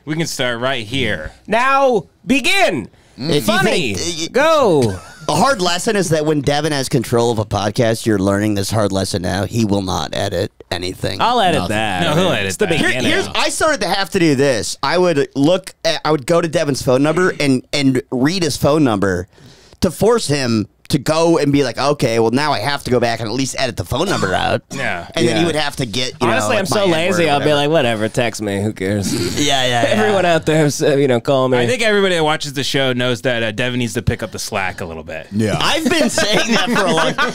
We can start right here. Now, begin. Funny. Go. A hard lesson is that when Devin has control of a podcast, you're learning this hard lesson now. He will not edit anything. I'll edit that. No, he'll edit that. I started to have to do this. I would go to Devin's phone number and read his phone number to force him to go and be like, okay, well, now I have to go back and at least edit the phone number out. Yeah. And then he would have to get, Honestly, I'm so lazy, I'll be like, whatever, text me, who cares? Yeah. Everyone out there, call me. I think everybody that watches the show knows that Devin needs to pick up the slack a little bit. Yeah. I've been saying that for a long time.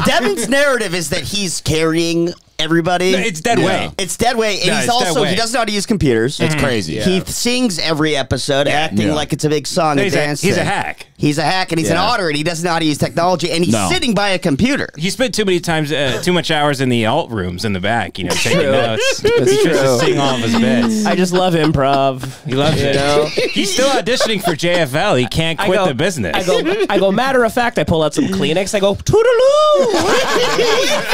Devin's narrative is that he's carrying everybody. No, it's dead weight. It's dead weight. And he's also, he doesn't know how to use computers. It's crazy. He sings every episode, acting like it's a big song. No, he's a hack. He's a hack, and he's an otter, and he doesn't know how to use technology, and he's sitting by a computer. He spent too much hours in the alt rooms in the back, taking notes. He's just sing all of his bits. I just love improv. He loves it. He's still auditioning for JFL. He can't quit the business. I go, matter of fact, I pull out some Kleenex. I go, toodaloo. Where did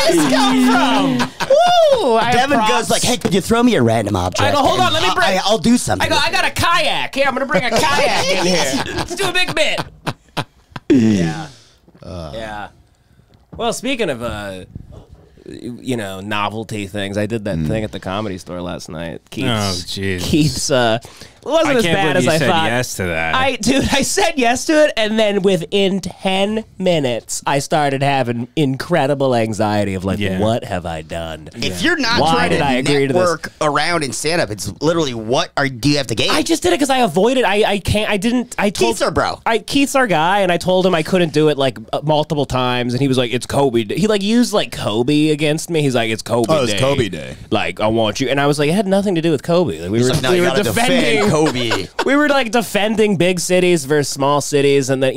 this come from? Woo! Devin goes like, hey, could you throw me a random object? I go, hold on, let me bring. I'll do something. I go, I got a kayak. Here, I'm going to bring a kayak in here. Let's do a big bit. Yeah. Well, speaking of, novelty things, I did that thing at the Comedy Store last night. Keith's, it wasn't as bad as I thought. I said yes to that. I said yes to it, and then within 10 minutes, I started having incredible anxiety of what have I done? If you're not trying to network around in stand-up, it's literally do you have to gain? I just did it because I avoided. Keith's our bro. Keith's our guy, and I told him I couldn't do it multiple times, and he was like, "It's Kobe Day." He used Kobe against me. He's like, "It's Kobe Day." Oh, it's Kobe Day. I want you, and I was like, it had nothing to do with Kobe. We were defending Kobe. We were defending big cities versus small cities, and then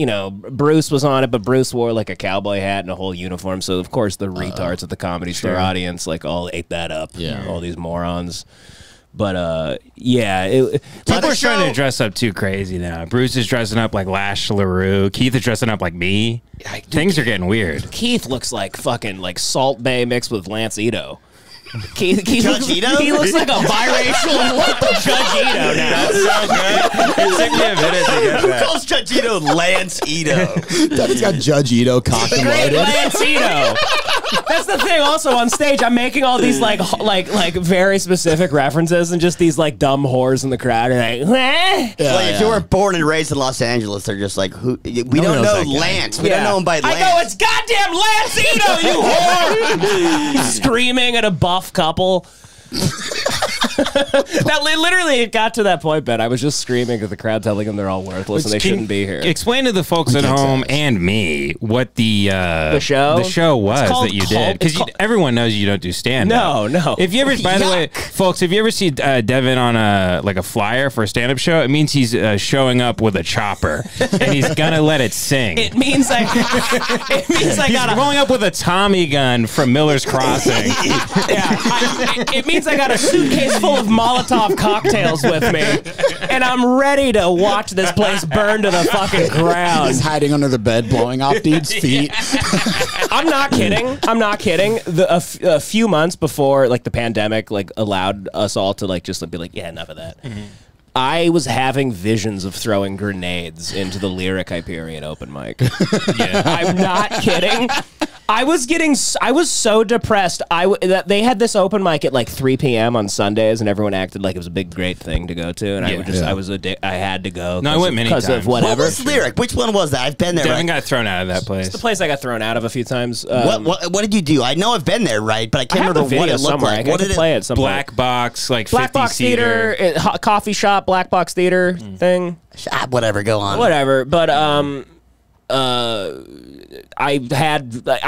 Bruce was on it, but Bruce wore a cowboy hat and a whole uniform, so of course the retards at the Comedy Store audience all ate that up. Yeah, all these morons. But people are trying to dress up too crazy now. Bruce is dressing up like Lash LaRue. Keith is dressing up like me. Things are getting weird. Keith looks like fucking Salt Bae mixed with Lance Ito. Keith Ito? He looks like a biracial Judge Ito now. That's so good. It took me a minute to get that. Who calls Judge Ito Lance Ito? Devin's got Judge Ito cocked and loaded. Lance Ito. That's the thing. Also on stage, I'm making all these like very specific references, and just these dumb whores in the crowd are like, eh? If you were born and raised in Los Angeles, they're just like, who? We don't know Lance. We don't know him by Lance. I go, it's goddamn Lance Ito, you whore! Screaming at a buff couple. That literally it got to that point, Ben. I was just screaming at the crowd, telling them they're all worthless and they shouldn't be here. Explain to the folks at home and me what the show was that you did, because everyone knows you don't do stand-up. No. If you ever, by the way, folks, if you ever see Devin on a flyer for a stand-up show, it means he's showing up with a chopper and he's gonna let it sing. It means he's rolling up with a Tommy gun from Miller's Crossing. It means I got a suitcase full of Molotov cocktails with me, and I'm ready to watch this place burn to the fucking ground. He's hiding under the bed, blowing off dudes' feet. I'm not kidding. A few months before the pandemic allowed us all to just be like, yeah, enough of that. Mm-hmm. I was having visions of throwing grenades into the Lyric Hyperion open mic. I'm not kidding. I was so depressed. They had this open mic at 3 p.m. on Sundays, and everyone acted like it was a big, great thing to go to. And I had to go. No, I went many times. Of whatever. What was Lyric? Which one was that? I've been there. Devin got thrown out of that place. It's the place I got thrown out of a few times. What did you do? I know I've been there, right? But I can't remember what it looked like. What did it play? At some Black box, Black 50 box theater, coffee shop, black box theater thing. Whatever, go on. Whatever, but I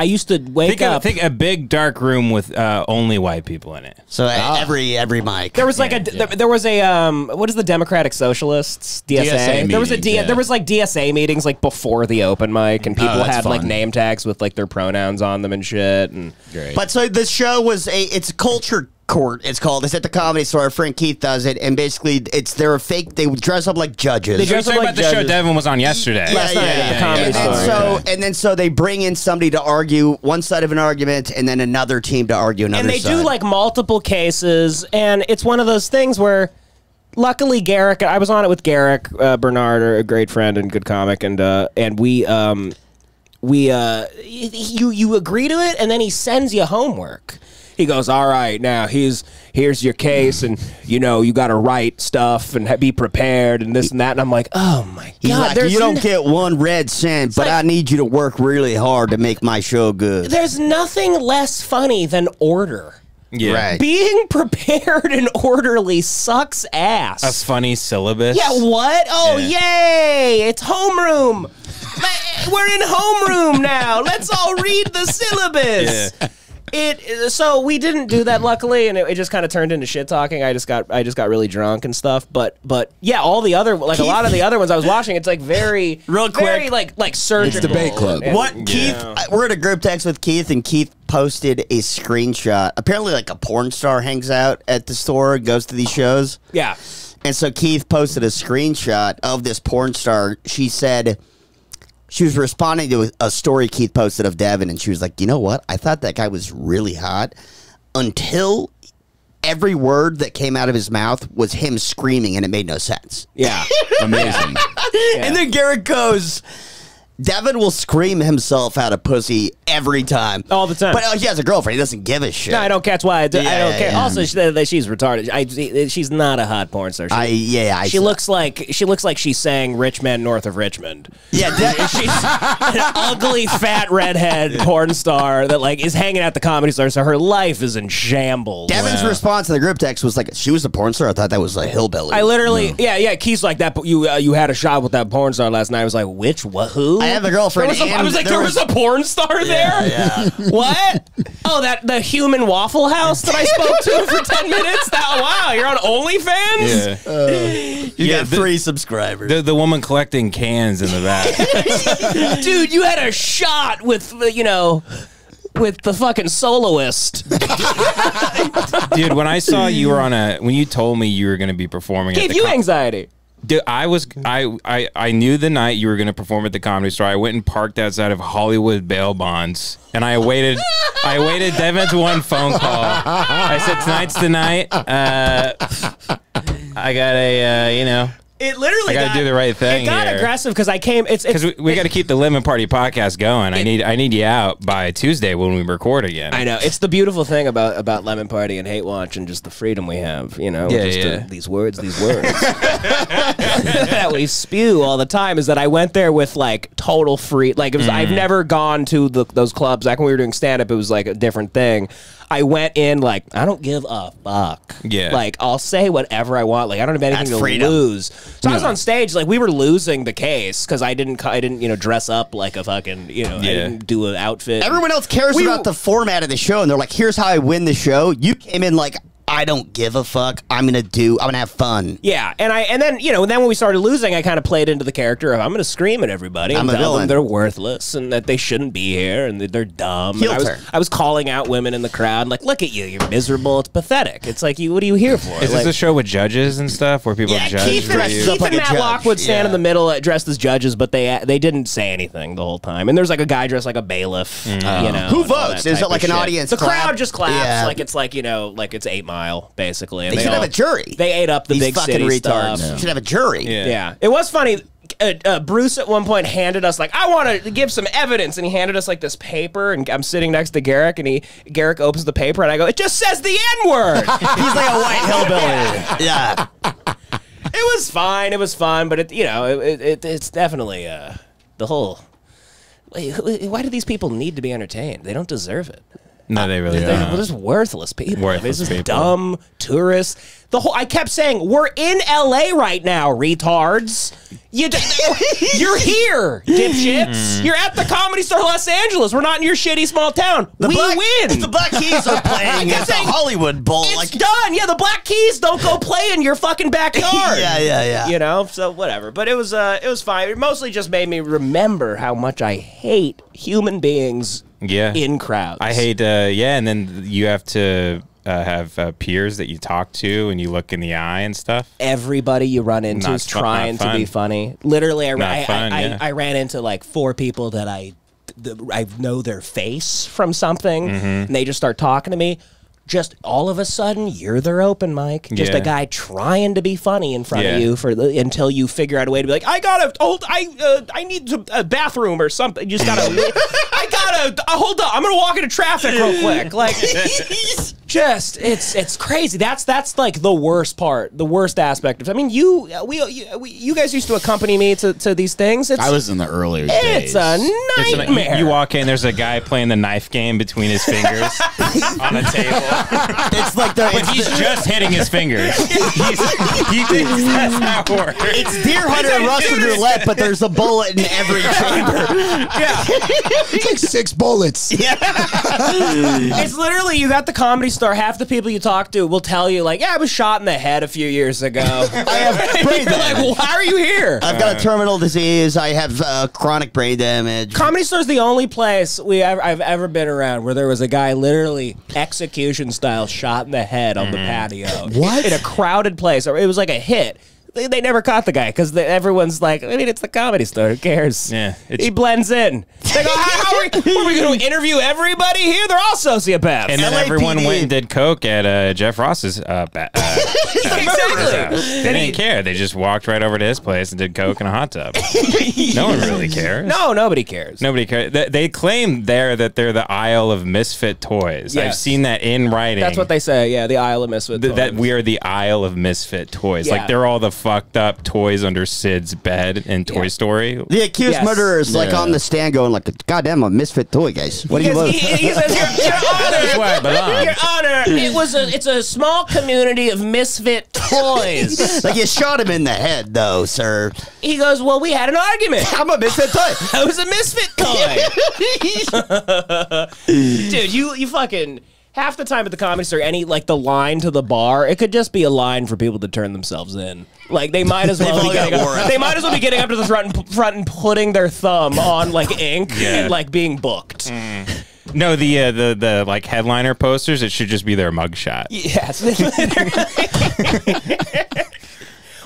used to wake up. Think a big dark room with only white people in it. So every mic. There was there was a what is the Democratic Socialists DSA? There was there was DSA meetings before the open mic, and people had name tags with their pronouns on them and shit. And but so the show was it's a culture court. It's called. It's at the Comedy Store. Our friend Keith does it, and basically they're fake. They dress up like judges. They dress up like the show Devin was on yesterday. Last night at the Comedy Store. And then so they bring in somebody to argue one side of an argument, and then another team to argue another. And they side. do multiple cases, and it's one of those things where luckily Garrick, I was on it with Garrick Bernard, a great friend and good comic, and you agree to it, and then he sends you homework. He goes, all right, now here's your case, and you got to write stuff and be prepared and this and that. And I'm like, oh my God, like, you don't get 1 red cent, but I need you to work really hard to make my show good. There's nothing less funny than order. Yeah. Right. Being prepared and orderly sucks ass. A funny syllabus. Yeah, what? Oh, yay! It's homeroom. We're in homeroom now. Let's all read the syllabus. Yeah. So we didn't do that, luckily, and it just kind of turned into shit talking. I just got really drunk and stuff. But yeah, all the other, like, Keith, a lot of the other ones I was watching, it's like very real quick, very like surgical. It's debate club. What Keith? We're in a group text with Keith, and Keith posted a screenshot. Apparently, like a porn star hangs out at the store, goes to these shows. Yeah, and so Keith posted a screenshot of this porn star. She said. She was responding to a story Keith posted of Devan, and she was like, you know what? I thought that guy was really hot until every word that came out of his mouth was him screaming, and it made no sense. Yeah. Amazing. And then Garrett goes, Devan will scream himself out of pussy every time. All the time. But he has a girlfriend. He doesn't give a shit. No, I don't catch why. I don't care. Yeah. Also, she's retarded. She's not a hot porn star. She looks like she's saying "Rich Man North of Richmond." Yeah, she's an ugly, fat redhead porn star that is hanging out the Comedy Store. So her life is in shambles. Devan's response to the group text was like, "She was a porn star. I thought that was a hillbilly." I literally, Keith's like that. But you had a shot with that porn star last night. I was like, which? What? Who? I have a girlfriend. I was like, there was a porn star there. Yeah. What? Oh, the human Waffle House that I spoke to for 10 minutes. Wow, you're on OnlyFans. Yeah. You got 3 subscribers. The woman collecting cans in the back. Dude, you had a shot with with the fucking soloist. Dude, when I saw you were when you told me you were going to be performing, gave you anxiety. Dude, I knew the night you were going to perform at the Comedy Store. I went and parked outside of Hollywood bail bonds, and I awaited Devan's one phone call. I said, tonight's the night. I got It literally I got to do the right thing. It got aggressive because I came. Because we got to keep the Lemon Party podcast going. I need you out by Tuesday when we record again. I know, it's the beautiful thing about Lemon Party and Hate Watch and just the freedom we have. These words that we spew all the time is that I went there with total free. I've never gone to those clubs. Like when we were doing stand up, it was like a different thing. I went in I don't give a fuck. Yeah. I'll say whatever I want. I don't have anything to lose. So I was on stage, we were losing the case because I didn't dress up like a fucking, I didn't do an outfit. Everyone else cares about the format of the show, and they're like, here's how I win the show. You came in I don't give a fuck. I'm gonna have fun. Yeah, and then when we started losing, I kind of played into the character of I'm gonna scream at everybody and tell them they're worthless and that they shouldn't be here and that they're dumb. And I was calling out women in the crowd, look at you, you're miserable. It's pathetic. It's what are you here for? Is this a show with judges and stuff where people judge? Keith and Matt Lockwood stand in the middle dressed as judges, but they didn't say anything the whole time. And there's a guy dressed like a bailiff. Who votes? Is it an audience? The clap? crowd just claps. Yeah. it's 8 Mile, basically. And they should have a jury. They ate up the These big fucking city retards. stuff. Should have a jury. Yeah. It was funny. Bruce at one point handed us I want to give some evidence, and he handed us this paper, and I'm sitting next to Garrick, and Garrick opens the paper, and I go, it just says the N-word. He's like a white hillbilly. Yeah. It was fine. It was fun, but it's definitely the whole. Why do these people need to be entertained? They don't deserve it. No, they really They're don't. just worthless people. Worthless They're just people. dumb tourists. I kept saying, we're in LA right now, retards. You're here, dipshits. You're at the Comedy Store Los Angeles. We're not in your shitty small town. We win. The Black Keys are playing at the Hollywood Bowl. It's done. Yeah, the Black Keys don't go play in your fucking backyard. Yeah. So whatever. But it was fine. It mostly just made me remember how much I hate human beings in crowds. I hate, and then you have to have peers that you talk to and you look in the eye and stuff. Everybody you run into is trying to be funny. Literally, I ran into 4 people that I know their face from something, and they just start talking to me. just all of a sudden you're their open mic. Just a guy trying to be funny in front of you until you figure out a way to be like, I need a bathroom or something. You just gotta, hold up. I'm gonna walk into traffic real quick. Like, just it's crazy. That's like the worst part, the worst aspect of. I mean, you guys used to accompany me to these things. I was in the earlier days. It's a nightmare. You walk in, there's a guy playing the knife game between his fingers on a table. It's like but he's just hitting his fingers. He thinks that's how it works. It's Deer Hunter and Russian roulette, but there's a bullet in every chamber. It's like 6 bullets. It's literally, you got the Comedy Store. Half the people you talk to will tell you, like, I was shot in the head a few years ago. I have brain damage. Like, well, why are you here? I've got a terminal disease. I have chronic brain damage. Comedy Store's the only place I've ever been around where there was a guy literally execution style shot in the head on the patio. What? In a crowded place. Or it was like a hit. They never caught the guy because everyone's like, I mean, it's the Comedy Store. Who cares? Yeah, he blends in. They go, how are we going to interview everybody here? They're all sociopaths. And then everyone went and did coke at Jeff Ross's. Exactly. They didn't care. They just walked right over to his place and did coke in a hot tub. No one really cares. No, nobody cares. Nobody cares. They claim there that they're the Isle of Misfit Toys. Yes. I've seen that in writing. That's what they say. Yeah, the Isle of Misfit Toys. That we are the Isle of Misfit Toys. Yeah. Like they're all the fucked up toys under Sid's bed in Toy Story. The accused murderer is like on the stand going like, "Goddamn, a misfit toy, guys. What do you want?" He says, Your Honor, it's a small community of misfit toys. Like you shot him in the head, though, sir. He goes, well, we had an argument. I'm a misfit toy. I was a misfit toy. Dude, you fucking... Half the time at the Comedy Store, the line to the bar, it could just be a line for people to turn themselves in. Like they might as well be getting up to the front and putting their thumb on like ink and like being booked. No, the like headliner posters, it should just be their mugshot. Yes.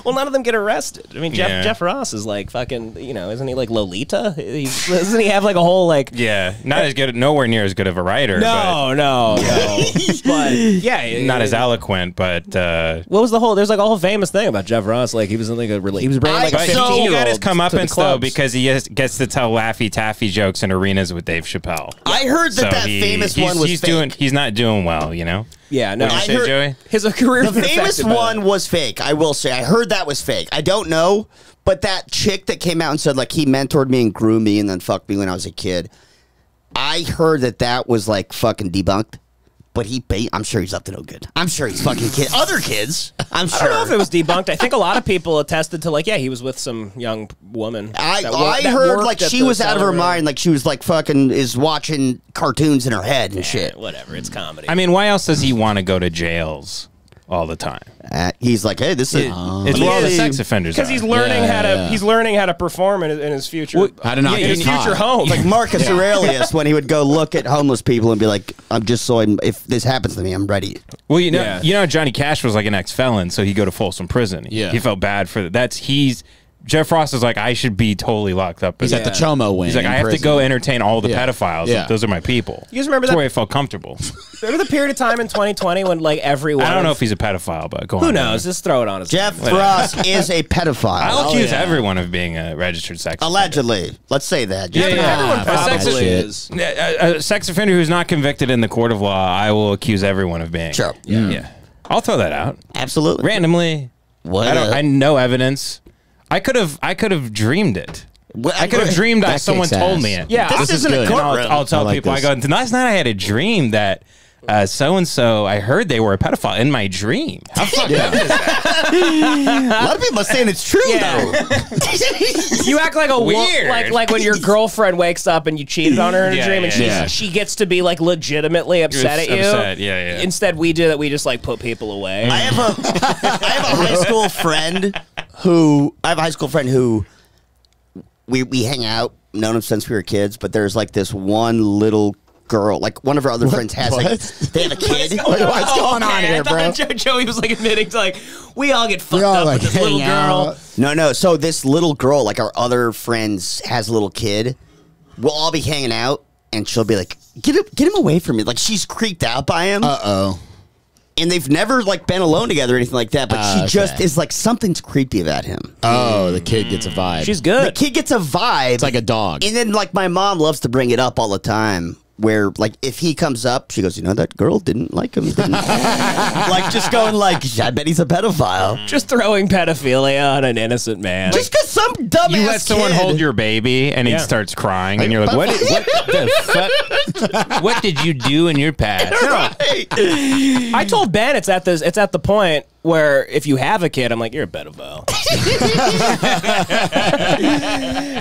Well, none of them get arrested. I mean, Jeff Ross is like fucking, isn't he like Lolita? Doesn't he have like a whole like... Yeah, not as good, nowhere near as good of a writer. No. But yeah. Not as eloquent, but... what was the whole... There's like a whole famous thing about Jeff Ross. Like he was in like he was bringing like a 15-year-old he got his comeuppance though because he gets to tell Laffy Taffy jokes in arenas with Dave Chappelle. I heard that famous one was fake. He's not doing well, Yeah, no. What did you say, Joey? His career. The famous one was fake. I will say. I heard that was fake. I don't know, but that chick that came out and said like he mentored me and grew me and then fucked me when I was a kid. I heard that was like fucking debunked. But I'm sure he's up to no good. I'm sure he's fucking other kids. I'm sure. I don't know if it was debunked. I think a lot of people attested to he was with some young woman. I heard like she was out of her mind. Like she was like fucking is watching cartoons in her head and shit. Whatever. It's comedy. I mean, why else does he want to go to jails all the time? He's like, hey, this is it's where all the sex offenders because he's learning he's learning how to perform in his future. How to not get future home. Like Marcus Aurelius when he would go look at homeless people and be like, I'm just if this happens to me, I'm ready. Well, Johnny Cash was like an ex-felon, so he'd go to Folsom Prison. Yeah. He felt bad for that. Jeff Ross is like, I should be totally locked up. He's at the Chomo wing. He's like, I have to go entertain all the pedophiles. Yeah. Those are my people. You guys remember That's that? where I felt comfortable. Remember the period of time in 2020 when everyone... I don't know if he's a pedophile, but go on. Who knows? Just throw it on his... Jeff Ross is a pedophile. I'll accuse everyone of being a registered sex offender. Allegedly. Let's say that. Everyone probably is. A sex offender who's not convicted in the court of law, I will accuse everyone of being. Sure. Yeah. I'll throw that out. Absolutely. Randomly. What? I no evidence. I could have dreamed it. I could have dreamed that someone told me it. Yeah, this isn't a courtroom. I'll tell people. I go, last night I had a dream that so-and-so, I heard they were a pedophile in my dream. How fucked up is that? A lot of people are saying it's true, though. You act like a weird. like when your girlfriend wakes up and you cheated on her in a dream and she gets to be legitimately upset at you. Yeah. Instead, we do that. We just put people away. I have a high school friend who we hang out, known him since we were kids, but there's this one little girl, one of our other friends has they have a kid. What's going on here, bro? Joey was admitting to we all get fucked up with this little girl. No. So this little girl, our other friends, has a little kid. We'll all be hanging out, and she'll be like, "Get him away from me!" Like she's creeped out by him. Uh-oh. and they've never like been alone together or anything like that. But she just is like something's creepy about him. Oh, the kid gets a vibe. She's good. The kid gets a vibe. It's like a dog. And then like my mom loves to bring it up all the time. Where like if he comes up, she goes, you know, that girl didn't like him. Didn't. Like just going like, I bet he's a pedophile. Just throwing pedophilia on an innocent man. Just because some dumbass You let someone kid. hold your baby and he Yeah. starts crying and you're like, what the fuck? What did you do in your past? Right. I told Ben it's at the point where if you have a kid, I'm like, you're a pedophile.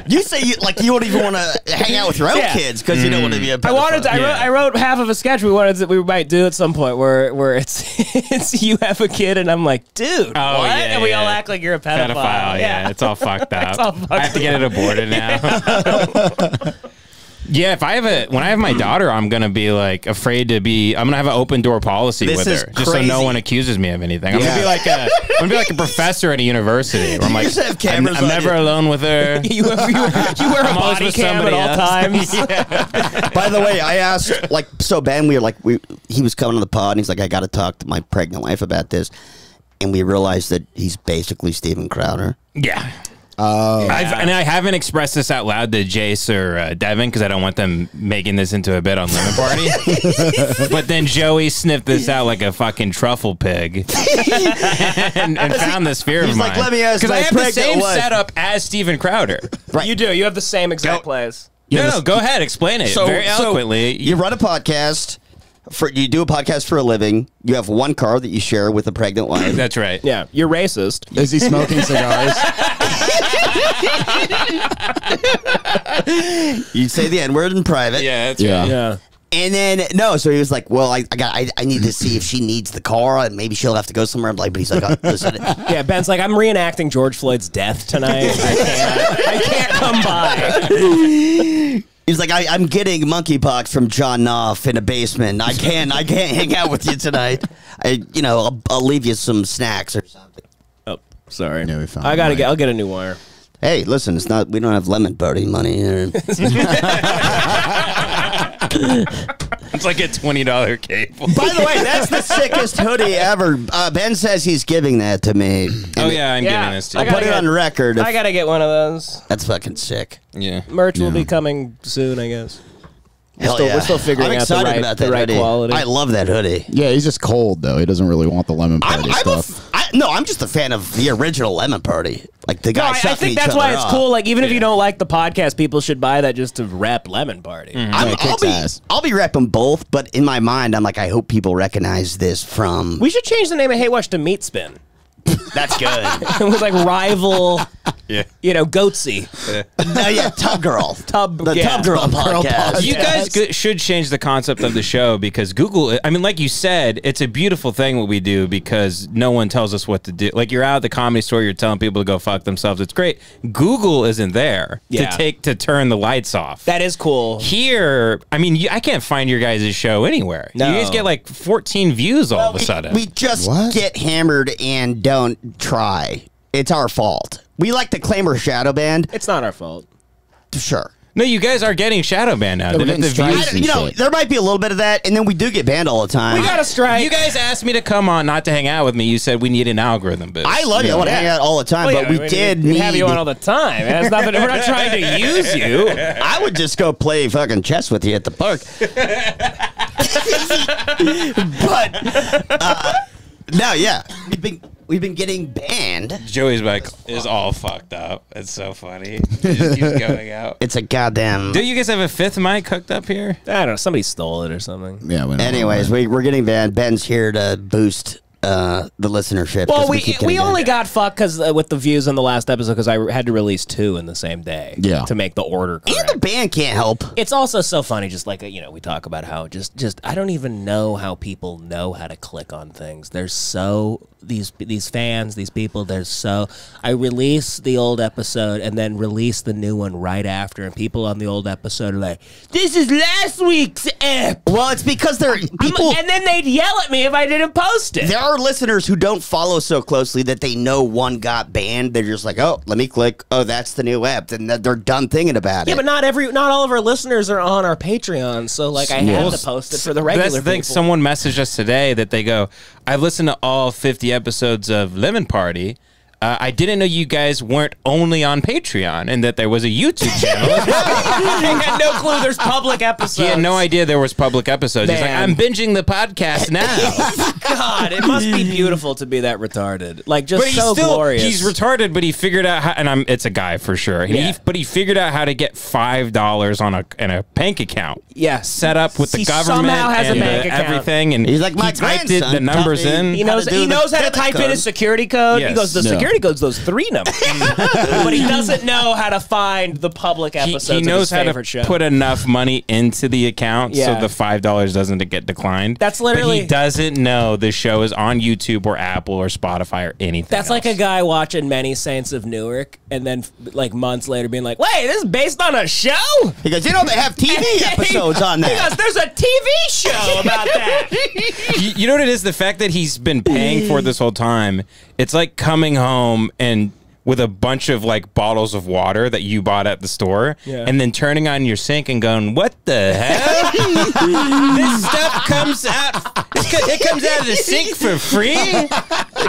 You say you won't even want to hang out with your own kids because you don't want to be a pedophile. I wrote half of a sketch we might do at some point where it's it's you have a kid and I'm like, dude, what? Yeah, and we all act like you're a pedophile. Yeah, it's all fucked up. all fucked I have to get it aborted now. Yeah, when I have my daughter, I'm gonna be like afraid to be. I'm gonna have an open door policy This with is her, just so no crazy. one accuses me of anything. I'm gonna be like a professor at a university. Where I'm like, just have cameras I'm on never you. alone with her. You wear a I'm always body with cam at somebody all else. times. By the way, I asked so Ben, he was coming to the pod and he's like, I got to talk to my pregnant wife about this, and we realized that he's basically Steven Crowder. Yeah. And I haven't expressed this out loud to Jace or Devan because I don't want them making this into a bit on Lemon Party. But then Joey sniffed this out like a fucking truffle pig and found this fear of He's mine. like, let me ask because my I have the pregnant same wife. setup as Steven Crowder. Right. You do. You have the same exact plays. No, go ahead, explain it very eloquently. You run a podcast. You do a podcast for a living. You have one car that you share with a pregnant wife. That's right. Yeah, you're racist. Is he smoking cigars? You say the N-word in private. Yeah, that's Yeah. right. Yeah. And then so he was like, "Well, I need to see if she needs the car, and maybe she'll have to go somewhere." I'm like, but he's like, "Listen, Yeah, Ben's like, I'm reenacting George Floyd's death tonight. I can't come by. he's like, I'm getting monkeypox from John Knopf in a basement. I can't hang out with you tonight. I'll leave you some snacks or something." Oh, sorry. Yeah, we found I'll it. get a new wire. Hey, listen, we don't have lemon party money here. It's like a $20 cable. By the way, that's the sickest hoodie ever. Ben says he's giving that to me. Oh, yeah, I'm Yeah. giving this to I'll you. put it on record. I gotta get one of those. That's fucking sick. Yeah. Merch will be coming soon, I guess. Hell We're still figuring I'm out the excited right, about the that right hoodie. quality. I love that hoodie. Yeah, he's just cold though. He doesn't really want the lemon party stuff. I'm just a fan of the original Lemon Party. Like the No, guys. I think that's why it's cool. Like, even if you don't like the podcast, people should buy that just to rep Lemon Party. Yeah, it kicks ass. I'll be repping both, but in my mind, I'm like, I hope people recognize this from. We should change the name of Hey Watch to Meat Spin. That's good. With like rival, Yeah. goatsy. No, yeah, Tub Girl. Tub Girl podcast. You guys should change the concept of the show because Google, I mean, like you said, it's a beautiful thing what we do because no one tells us what to do. Like you're out at the Comedy Store, you're telling people to go fuck themselves. It's great. Google isn't there to turn the lights off. That is cool. Here, I mean, I can't find your guys' show anywhere. No. You guys get like 14 views all of a sudden. We just What? get hammered and don't try. It's our fault. We like to claim we're shadow banned. It's not our fault. Sure. No, you guys are getting shadow banned now. we're The getting views- strikes. You know, there might be a little bit of that, and then we do get banned all the time. We got a strike. You guys asked me to come on, not to hang out with me. You said we need an algorithm boost. I love you. I want to hang out all the time, but we did we need. have you on all the time. It has nothing. We're not trying to use you. I would just go play fucking chess with you at the park. But no, yeah, we've been getting banned. Joey's mic is all fucked up. It's so funny. He just keeps going out. It's a goddamn. Do you guys have a fifth mic hooked up here? I don't know. Somebody stole it or something. Yeah. Anyways, we're getting banned. Ben's here to boost the listenership. Well, 'cause we keep getting only banned. got fucked because with the views on the last episode because I had to release 2 in the same day. Yeah. To make the order correct. And the band can't help. It's also so funny, just like, we talk about how just I don't even know how people know how to click on things. There's so these fans, these people, I release the old episode and then release the new one right after, and people on the old episode are like, "This is last week's ep." Well, it's because they're people. And then they'd yell at me if I didn't post it. There our listeners who don't follow so closely that they know one got banned, they're just like, oh, let me click. Oh, that's the new app. And they're done thinking about it. Yeah, but not all of our listeners are on our Patreon, so like I have to post it for the regular That's the thing. people. Someone messaged us today that they go, I've listened to all 50 episodes of Lemon Party. I didn't know you guys weren't only on Patreon and that there was a YouTube channel. I had no clue there's public episodes. He had no idea there was public episodes. He's like, Man. I'm binging the podcast now. God, it must be beautiful to be that retarded. Like, just But so glorious. he's retarded, but he figured out how, and it's a guy for sure. Yeah. But he figured out how to get $5 in a bank account. Yes. Set up with the He government somehow has a and bank account. everything. And He's like, my he typed grandson the numbers taught me- in. He knows How to do how the to debit type in code. his security code. Yes. He goes, the No. security code's those 3 numbers. But he doesn't know how to find the public episodes He knows of his how to favorite show. put enough money into the account so Yeah. the $5 doesn't get declined. That's But literally- he doesn't know the show is on YouTube or Apple or Spotify or anything. That's like a else. guy watching Many Saints of Newark and then like months later being like, wait, this is based on a show? He goes, they have TV episodes on He that. goes, there's a TV show about that. You know what it is? The fact that he's been paying for this whole time. It's like coming home and with a bunch of like bottles of water that you bought at the store, and then turning on your sink and going, "What the hell? This stuff comes out. It comes out of the sink for free.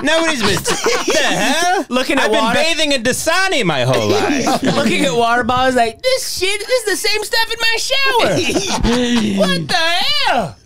Nobody's been. What the hell? Looking at I've been water. bathing in Dasani my whole life. Looking at water bottles like, this is the same stuff in my shower. What the hell?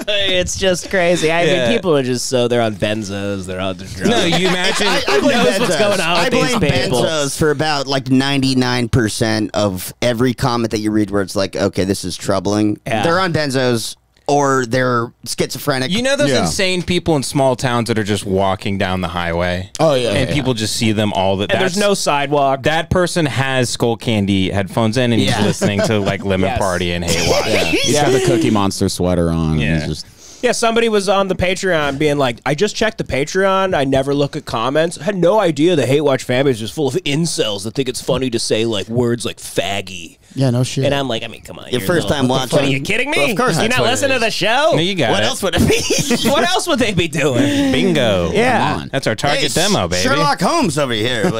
It's just crazy. I Yeah. mean, people are just they're on benzos, they're on drugs. No, you imagine. I Who knows what's going on I with these blame people? benzos for about like 99% of every comment that you read where it's like, okay, this is troubling. Yeah. They're on benzos or they're schizophrenic. You know those Yeah. insane people in small towns that are just walking down the highway? Oh, yeah, And yeah. people just see them all the And there's no sidewalk. That person has Skull Candy headphones in and he's Yeah. listening to like Lemon Yes. Party and Hey Watch. Yeah. He's got the Cookie Monster sweater on. Yeah. And he's just, Yeah, somebody was on the Patreon being like, I just checked the Patreon. I never look at comments. I had no idea the Hate Watch fan base is full of incels that think it's funny to say like words like faggy. yeah, no shit. And I'm like, I mean, come on. Your you're first time what the fuck, watching. Are you kidding me? Well, of course you that's not what it listening to is. the show? No, you got What it. else would it be? What else would they be doing? Bingo. Yeah. Come on. That's our target Hey, demo, baby. Sherlock Holmes over here.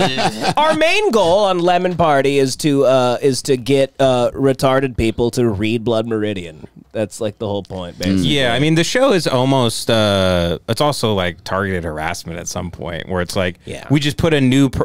Our main goal on Lemon Party is to get retarded people to read Blood Meridian. That's like the whole point, basically. Yeah, I mean the show is almost it's also like targeted harassment at some point where it's like Yeah. we just put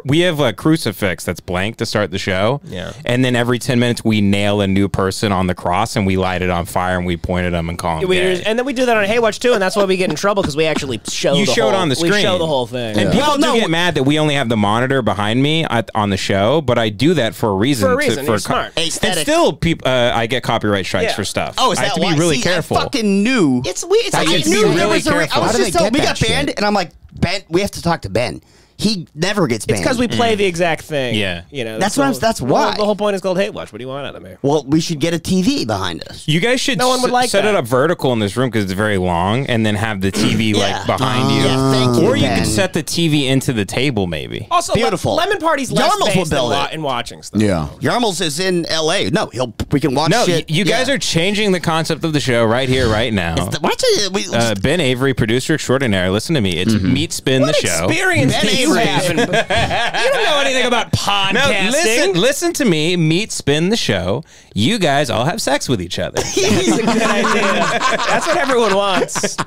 we have a crucifix that's blank to start the show. Yeah. And then every 10 minutes we nail a new person on the cross and we light it on fire and we point at them and call them gay. And then we do that on Hey Watch too, and that's why we get in trouble because we actually show You the showed whole, on the screen. We show the whole thing. And people Well, do no, get mad that we only have the monitor behind me on the show, but I do that for a reason. For a reason, you're smart. And Aesthetic. still, I get copyright strikes Yeah. for stuff. Oh, is I that have to be why? really See, careful. I fucking knew. It's weird. It's I like get it's to be knew really there was careful. I was How do just they told get we that got banned, shit? and I'm like, Ben, we have to talk to Ben. He never gets banned. because we play the exact thing. Yeah. You know. That's the what I'm- whole- that's the why. whole- The whole point is called Hate Watch. What do you want out of me? Well, we should get a TV behind us. You guys should No one would like set that. it up vertical in this room because it's very long, and then have the TV Yeah. like behind you. Yeah, thank you, Or you Ben. could set the TV into the table, maybe. Also, Beautiful. Lemon Party's less Yarmulke will based build it. in watching stuff. yeah. Yarmulke is in L.A. No, we can watch No, shit. you guys are changing the concept of the show right here, right now. Watch it. Ben Avery, producer extraordinaire. Listen to me. It's Meat Spin What the show. experience Ben do you Avery. have? You don't know anything about No, podcasting. listen to me. Meat Spin the show. You guys all have sex with each other. That's a good idea. That's what everyone wants.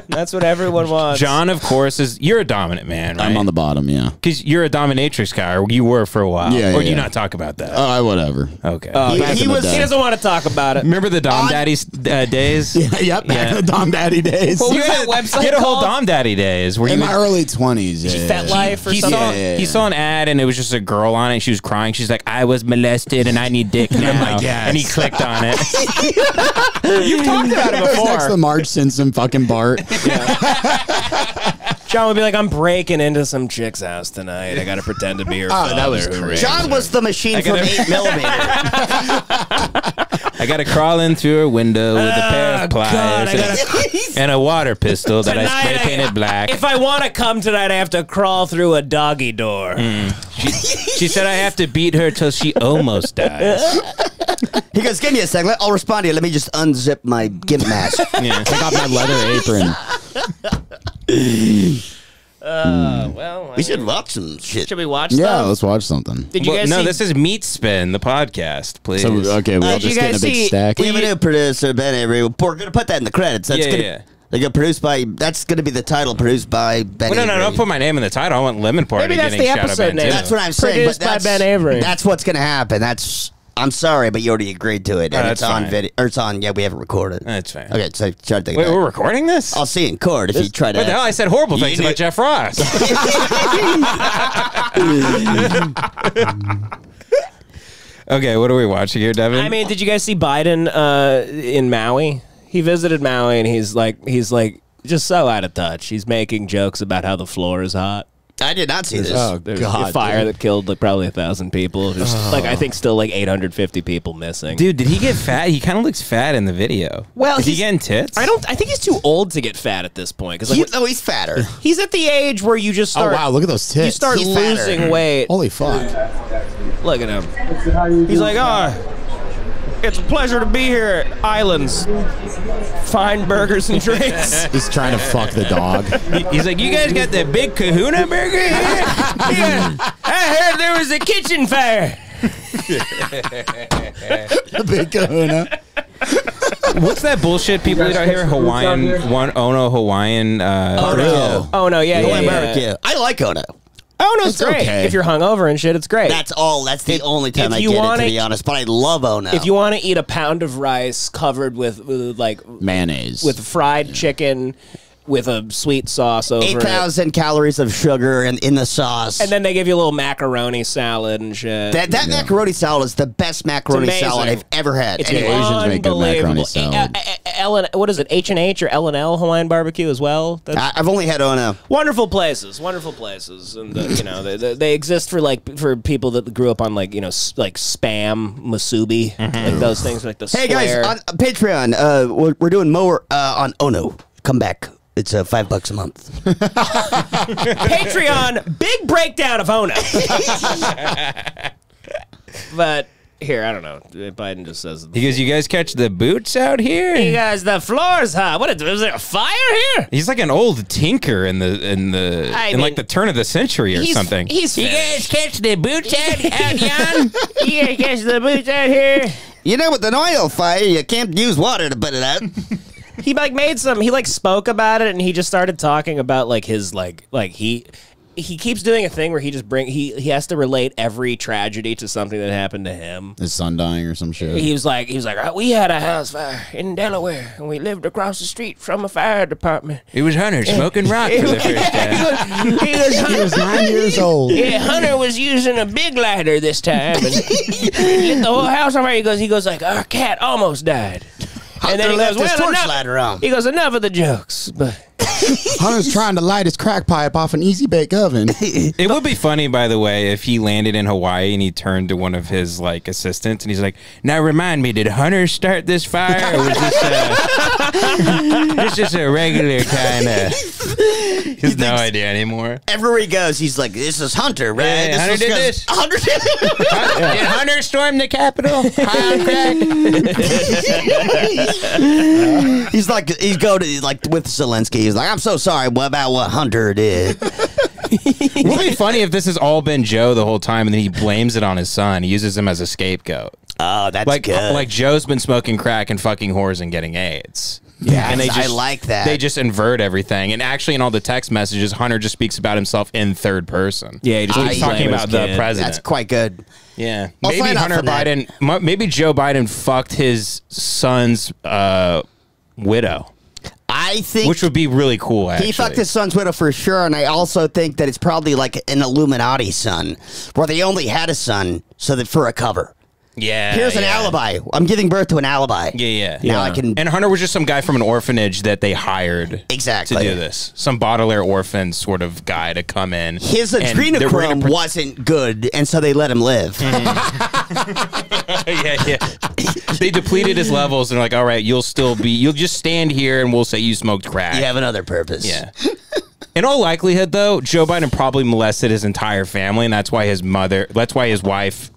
That's what everyone wants. John, of course, you're a dominant man, right? I'm on the bottom, yeah. Because you're a dominatrix guy, or you were for a while. Yeah, or do you yeah. not talk about that? Whatever. Okay. Back he in the was- day. He doesn't want to talk about it. Remember the Dom Daddy's days? Yep, back Yeah. in the Dom Daddy days. What was You that had, website you had a whole called? Dom Daddy days where in you my early 20s. Yeah. FetLife or he something. saw, Yeah. he saw an ad and it was just a girl on it and she was crying. She's like, I was molested and I need dick now. like, yes. And he clicked on it. You've talked about it Next to before. Marge Simpson fucking Bart. John would be like, I'm breaking into some chick's house tonight. I got to pretend to be her father. that was who crazy. raised John her." was the machine from gotta- 8mm. I got to crawl in through her window with a pair of God, pliers I and a water pistol that I Tonight, spray painted black. If I want to come tonight, I have to crawl through a doggy door. She said I have to beat her till she almost dies. He goes, give me a second. I'll respond to you. Let me just unzip my gimp mask. Yeah. I got my leather apron. Well, We should watch some shit. Should we watch Yeah, stuff? let's watch something. Did you guys no, see? this is Meat Spin, the podcast, please. So, okay, we'll Did you just get in guys a big see- stack. We have a new producer, Ben Avery. We're going to put that in the credits. That's Yeah, gonna, yeah. They're going to produce by. That's going to be the title, produced by Ben Well, no, Avery. don't put my name in the title. I want Lemon Party Maybe that's getting the shout out episode Ben name. too. That's what I'm saying. Produced but by that's, Ben Avery. That's what's going to happen. I'm sorry, but you already agreed to it. And that's it's on fine. video. Or it's on. Yeah, we haven't recorded. That's fine. Okay, so try to think Wait, about we're it. recording this? I'll see you in court if you try to. What the hell? I said horrible things knew- about Jeff Ross. Okay, what are we watching here, Devin? I mean, did you guys see Biden in Maui? He visited Maui and he's like just so out of touch. He's making jokes about how the floor is hot. I did not see this. Oh, There's God, a fire dude. that killed like probably 1,000 people. There's I think still like 850 people missing. Dude, did he get fat? He kind of looks fat in the video. Well, is he he's- getting tits? I think he's too old to get fat at this point because He's fatter. he's at the age where you just Oh, start. wow, look at those tits. You start He's fatter. losing weight. Holy fuck. Look at him. He's like, it's a pleasure to be here at Islands. Fine burgers and drinks. Just trying to fuck the dog. He's like, you guys got the big kahuna burger here? Yeah, I heard there was a kitchen fire. The big kahuna. What's that bullshit people eat out here? Ono Hawaiian. Ono. Oh no, yeah, Hawaiian yeah. barbecue. I like Ono. Oh no, It's it's great. okay. If you're hungover and shit, it's great. That's all. That's the only time I you get it, wanna- to be honest. But I love Ono. if you want to eat a pound of rice covered with like Mayonnaise. with fried chicken with a sweet sauce over it. 8,000 calories of sugar in the sauce. And then they give you a little macaroni salad and shit. that macaroni salad is the best macaroni amazing. salad I've ever had. It's Anyway, Asians make good macaroni unbelievable. salad. What is it? H&H or L&L Hawaiian barbecue as well. That's I've only had Ono. wonderful places, and you know they exist for people that grew up on like Spam Musubi, like those things, like the Hey square. guys, on Patreon, we're doing more on Ono. Come back. It's $5 a month. Patreon, big breakdown of Ono. But here, I don't know. Biden just says. He goes, you guys catch the boots out here? Hey guys, the floor's hot. Is there a fire here? He's like an old tinker in like the turn of the century or something. He's you guys catch the boots out yon? You guys catch the boots out here. You know, with an oil fire, you can't use water to put it out. He he spoke about it and he just started talking about like his he keeps doing a thing where he has to relate every tragedy to something that happened to him. His son dying or some shit. He was like, we had a house fire in Delaware and we lived across the street from a fire department. It was Hunter smoking rock for the first time. He was 9 years old. Yeah, Hunter was using a big lighter this time and lit the whole house on fire. He goes like, our cat almost died. And then he left goes, his well, torch enough. lighter on. He goes, enough of the jokes. But Hunter's trying to light his crack pipe off an easy bake oven. It would be funny, by the way, if he landed in Hawaii and he turned to one of his like assistants and he's like, "Now remind me, did Hunter start this fire, or was this just a regular kind of?" He has no idea anymore. Everywhere he goes, he's like, "This is Hunter, right? Yeah, Hunter did this. Hunter did it." Did Hunter storm the Capitol? High on crack? He's with Zelensky. He's like, "I'm so sorry about what Hunter did." It would be funny if this has all been Joe the whole time, and then he blames it on his son. He uses him as a scapegoat. Oh, that's Like, good. like Joe's been smoking crack and fucking whores and getting AIDS. Yeah, and I like that. They just invert everything. And actually, in all the text messages, Hunter just speaks about himself in third person. Yeah, he just he's keeps talking blaming about his the kid. president. That's quite good. Yeah, I'll maybe sign up Hunter for that. Biden. Maybe Joe Biden fucked his son's widow, I think which would be really cool. Actually, he fucked his son's widow for sure, and I also think that it's probably like an Illuminati son, where they only had a son so that for a cover. Yeah, Here's an yeah. alibi. I'm giving birth to an alibi. Yeah. Now I can. And Hunter was just some guy from an orphanage that they hired Exactly. to do this. Some Baudelaire orphan sort of guy to come in. His and they were gonna adrenochrome wasn't good, and so they let him live. yeah. They depleted his levels and they're like, all right, you'll just stand here and we'll say you smoked crack. You have another purpose. Yeah. In all likelihood, though, Joe Biden probably molested his entire family, and that's why his wife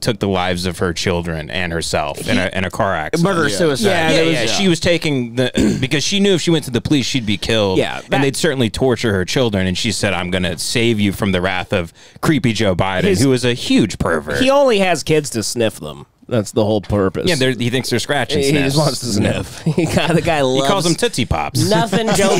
took the lives of her children and herself in a car accident. Murder-suicide. Yeah. She was taking because she knew if she went to the police, she'd be killed. Yeah, and they'd certainly torture her children. And she said, "I'm going to save you from the wrath of creepy Joe Biden, who is a huge pervert." He only has kids to sniff them. That's the whole purpose. Yeah, he thinks they're scratching. He just wants to sniff. The guy loves. He calls them Tootsie Pops. Nothing Joe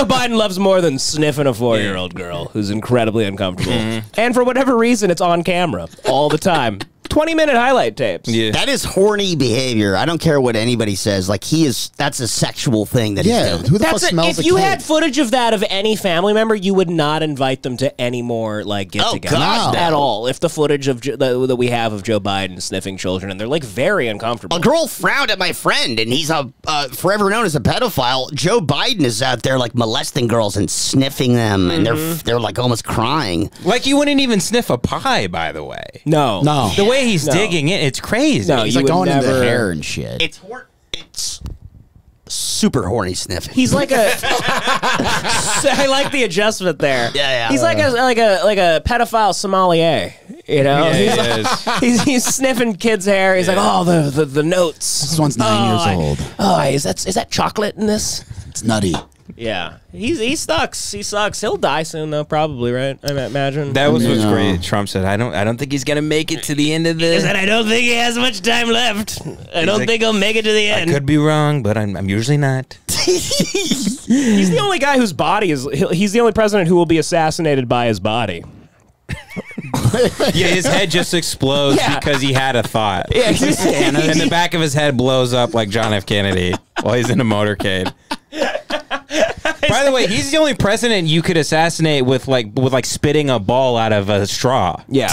Biden loves more than sniffing a 4-year-old girl who's incredibly uncomfortable. And for whatever reason, it's on camera all the time. 20-minute highlight tapes. Yeah. That is horny behavior. I don't care what anybody says. Like, that's a sexual thing that he's doing. Who the fuck smells if you had footage of that of any family member, you would not invite them to any more like get-togethers at all. If the footage of that we have of Joe Biden sniffing children, and they're like very uncomfortable. A girl frowned at my friend, and he's forever known as a pedophile. Joe Biden is out there like molesting girls and sniffing them, and they're like almost crying. Like you wouldn't even sniff a pie, by the way. No. The way he's digging in, it's crazy. No, He's you like going would into never- the hair and shit. It's super horny sniffing. He's like a. I like the adjustment there. Yeah. He's like a pedophile sommelier. You know, Yeah, he's sniffing kids' hair. He's like, oh, the notes. This one's 9 years old. Oh, is that chocolate in this? It's nutty. Yeah, he sucks. He sucks. He'll die soon, though. Probably, right? I imagine. That was what's great. Trump said, "I don't think he's gonna make it to the end of this." He said, "I don't think he has much time left. I don't think he'll make it to the end." I could be wrong, but I'm usually not. He's the only guy whose body is. He's the only president who will be assassinated by his body. Yeah, his head just explodes because he had a thought. Yeah, and the back of his head blows up like John F. Kennedy while he's in a motorcade. By the way, he's the only president you could assassinate with like spitting a ball out of a straw. Yeah.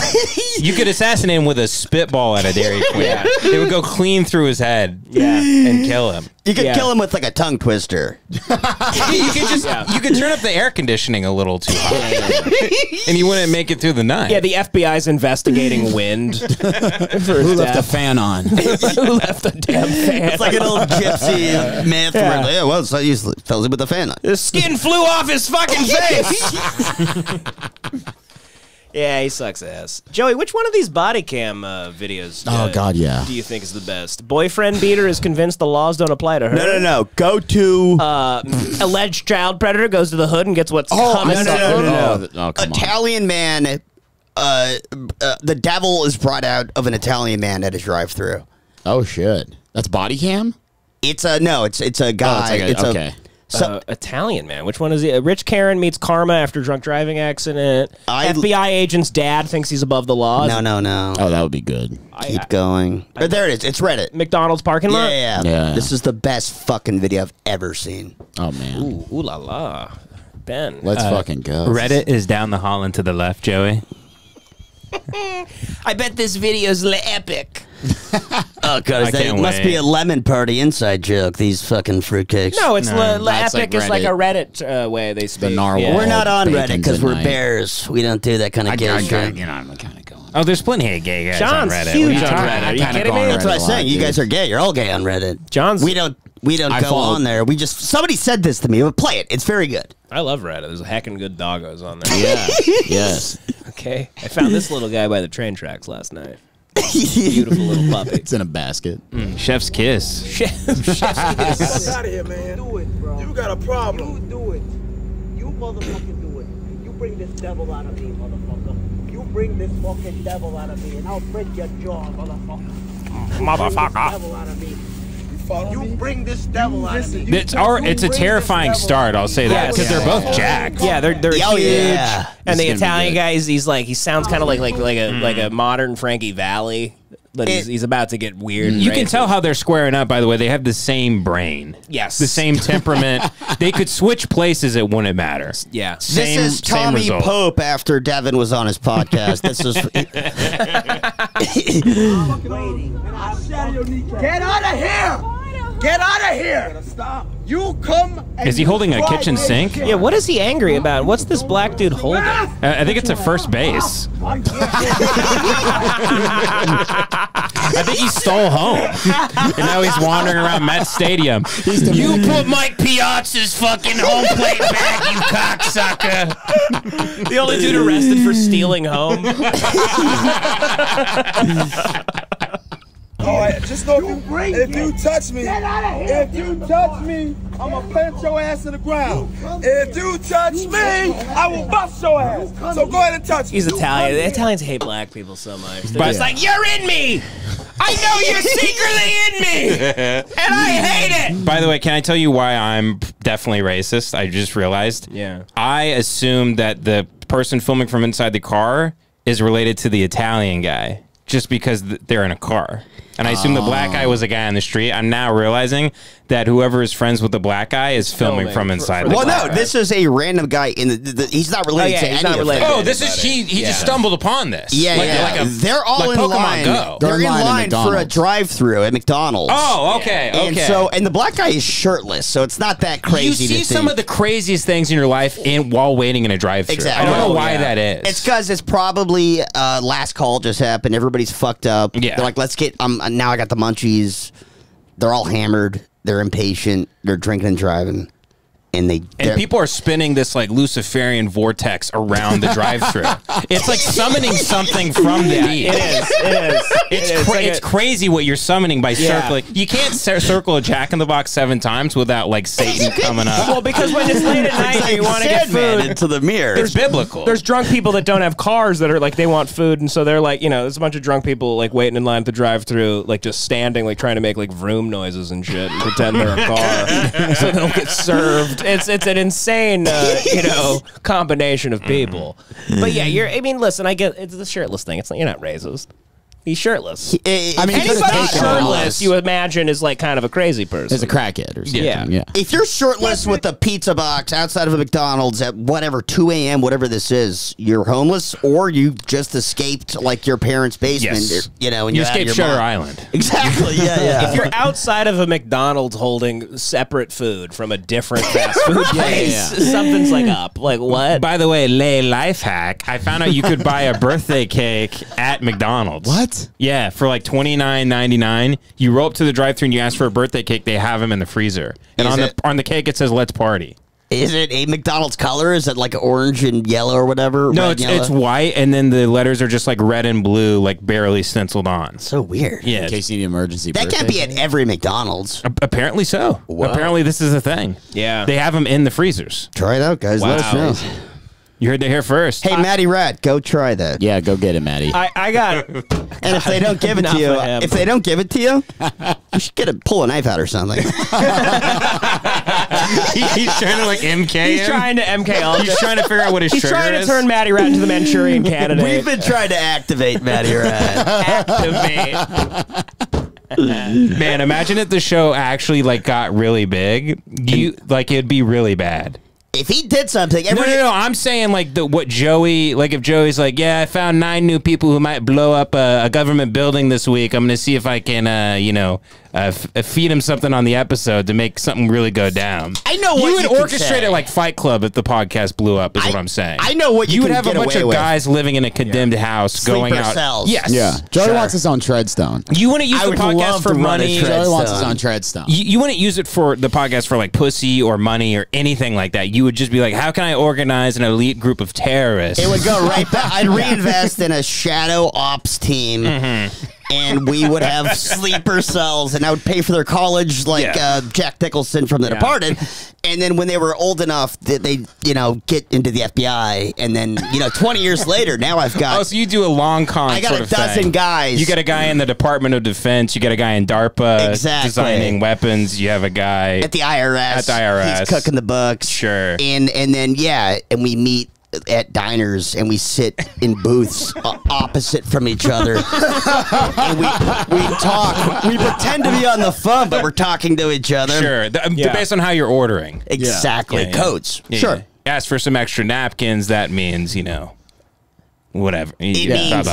You could assassinate him with a spitball at a Dairy Queen. Yeah. It would go clean through his head. Yeah. And kill him. You could kill him with like a tongue twister. You could turn up the air conditioning a little too high, and you wouldn't make it through the night. Yeah, the FBI's investigating wind. Who left the fan on? Who left the damn fan? It's like an old gypsy myth where, well, so you fell asleep with the fan on. The skin flew off his fucking face. Yeah, he sucks ass. Joey, which one of these body cam videos Oh, God, yeah. do you think is the best? Boyfriend beater is convinced the laws don't apply to her. No. Go to Alleged child predator goes to the hood and gets what's coming. no. Oh, come on. Italian man. The devil is brought out of an Italian man at a drive-thru. Oh, shit. That's body cam? It's a guy. Okay. Italian man. Which one is he? Rich Karen meets karma after drunk driving accident. FBI agent's dad thinks he's above the law. No. Oh, that would be good. Keep going. There it is. It's Reddit. McDonald's parking lot? Yeah. This is the best fucking video I've ever seen. Oh, man. Ooh la la. Ben. Let's fucking go. Reddit is down the hall and to the left, Joey. I bet this video's epic. Oh, God. It must be a lemon party inside joke, these fucking fruitcakes. No, it's that's epic like is like a Reddit way they speak. The narwhal. Yeah. We're not on Bacon's Reddit because at we're night. bears. We don't do that kind of gay shit. I'm kind of going. Oh, there's plenty of gay guys John's on Reddit. huge What are you on talking Reddit. about? Are you kinda kidding me? gone That's what I'm Reddit a saying. lot, You guys dude. are gay. You're all gay on Reddit. John's. We don't I go follow- on there. We just somebody said this to me. But play it. It's very good. I love Reddit. There's a heckin' good doggos on there. Yeah. Yes. Okay. I found this little guy by the train tracks last night. Beautiful little puppy. It's in a basket. Chef's kiss. Chef's Fuck out of here, man. Do it, bro. You got a problem. You do it. You motherfucking do it. You bring this devil out of me, motherfucker. You bring this fucking devil out of me, and I'll break your jaw, motherfucker. Motherfucker. Devil out of me. You bring this devil out of me. It's a terrifying start. I'll say that because they're both jacked. Yeah, they're Oh, huge. yeah. And the This is gonna be Italian good. guy, he sounds kind of like a modern Frankie Valli, but he's about to get weird. and You can racist. tell how they're squaring up, by the way. They have the same brain. Yes. The same temperament. They could switch places, it wouldn't matter. Yeah. Same, This is Tommy same result. Pope after Devan was on his podcast. This is Get out of here! Get out of here! Stop. You come. Is he holding a kitchen sink? Yeah, what is he angry about? What's this black dude holding? I think it's a first base. I think he stole home. And now he's wandering around Met Stadium. You put Mike Piazza's fucking home plate back, you cocksucker. The only dude arrested for stealing home. All right, just know if you touch me, I'ma plant your ass to the ground. If you touch me, I will bust your ass. So go ahead and touch me. He's Italian. The Italians hate black people so much. They're just like, you're in me. I know you're secretly in me, and I hate it. By the way, can I tell you why I'm definitely racist? I just realized. Yeah. I assumed that the person filming from inside the car is related to the Italian guy, just because they're in a car. And I assume the black guy was a guy on the street. I'm now realizing that whoever is friends with the black guy is filming from inside the car. Well, no, this is a random guy in the he's not related to any of them. Oh, this is he just stumbled upon this. Yeah, they're all in line. Go. They're in line for a drive-through at McDonald's. Oh, okay, okay. And the black guy is shirtless, so it's not that crazy. You see some of the craziest things in your life while waiting in a drive-through. Exactly. I don't know why that is. It's because it's probably last call just happened. Everybody's fucked up. Yeah. They're like, let's get. Now I got the munchies. They're all hammered. They're impatient. They're drinking and driving. And people are spinning this like Luciferian vortex around the drive-thru. It's like summoning something from the deep. It is. It's crazy what you're summoning by circling. You can't circle a Jack in the Box 7 times without like Satan coming up. Well, because when it's late at night and you want to get food into the mirror. It's biblical. There's drunk people that don't have cars that are like they want food, and so they're like, there's a bunch of drunk people like waiting in line at the drive-thru, like just standing, like trying to make like vroom noises and shit and pretend they're a car, so they'll get served. It's an insane, combination of people. But yeah, I mean, listen, I get it's the shirtless thing. It's you're not racist. He's shirtless. I mean, anybody shirtless, you imagine, is like kind of a crazy person. Is a crackhead or something. Yeah. If you're shirtless with a pizza box outside of a McDonald's at whatever 2 a.m., whatever this is, you're homeless, or you just escaped like your parents' basement. Yes. And you escaped Shutter Island. Exactly. Yeah. If you're outside of a McDonald's holding separate food from a different fast food place, something's like up. Like what? By the way, life hack. I found out you could buy a birthday cake at McDonald's. What? Yeah, for like $29.99. You roll up to the drive-thru and you ask for a birthday cake. They have them in the freezer, and on the cake it says "Let's party." Is it a McDonald's color? Is it like orange and yellow or whatever? No, it's white, and then the letters are just like red and blue, like barely stenciled on. So weird. Yeah, in case you need an emergency. That can't be at every McDonald's. Apparently so. Whoa. Apparently this is a thing. Yeah, they have them in the freezers. Try it out, guys. Wow. Let us know. You heard it here first. Hey, Matty Rat, go try that. Yeah, go get it, Matty. I got. And if they don't give it to you, you should pull a knife out or something. He's trying to like MK. He's trying to MK. He's trying to figure out what his trigger is. He's trying to turn Matty Rat into the Manchurian Candidate. We've been trying to activate Matty Rat. Activate. Man, imagine if the show actually like got really big. It'd be really bad. If he did something, no. I'm saying like what Joey, like if Joey's like, yeah, I found 9 new people who might blow up a government building this week. I'm gonna see if I can, feed him something on the episode to make something really go down. I know what you would orchestrate it like Fight Club if the podcast blew up. Is what I'm saying. I know what you would have a bunch of guys living in a condemned house going out. Cells. Yes, yeah. Joey wants his own Treadstone. You want to use the podcast for money. Joey wants his own Treadstone. You wouldn't use it for the podcast for like pussy or money or anything like that. You would just be like, how can I organize an elite group of terrorists? It would go right back. I'd reinvest in a shadow ops team. And we would have sleeper cells, and I would pay for their college, like Jack Nicholson from The Departed. And then when they were old enough, that they, get into the FBI, and then 20 years later, now I've got. Oh, so you do a long con. I got sort a of dozen thing. guys. You got a guy in the Department of Defense. You got a guy in DARPA designing weapons. You have a guy at the IRS. He's cooking the books. Sure. And then and we meet at diners and we sit in booths opposite from each other and we talk. We pretend to be on the phone, but we're talking to each other. Sure, based on how you're ordering. Exactly, codes. Sure. Ask for some extra napkins. That means whatever. It means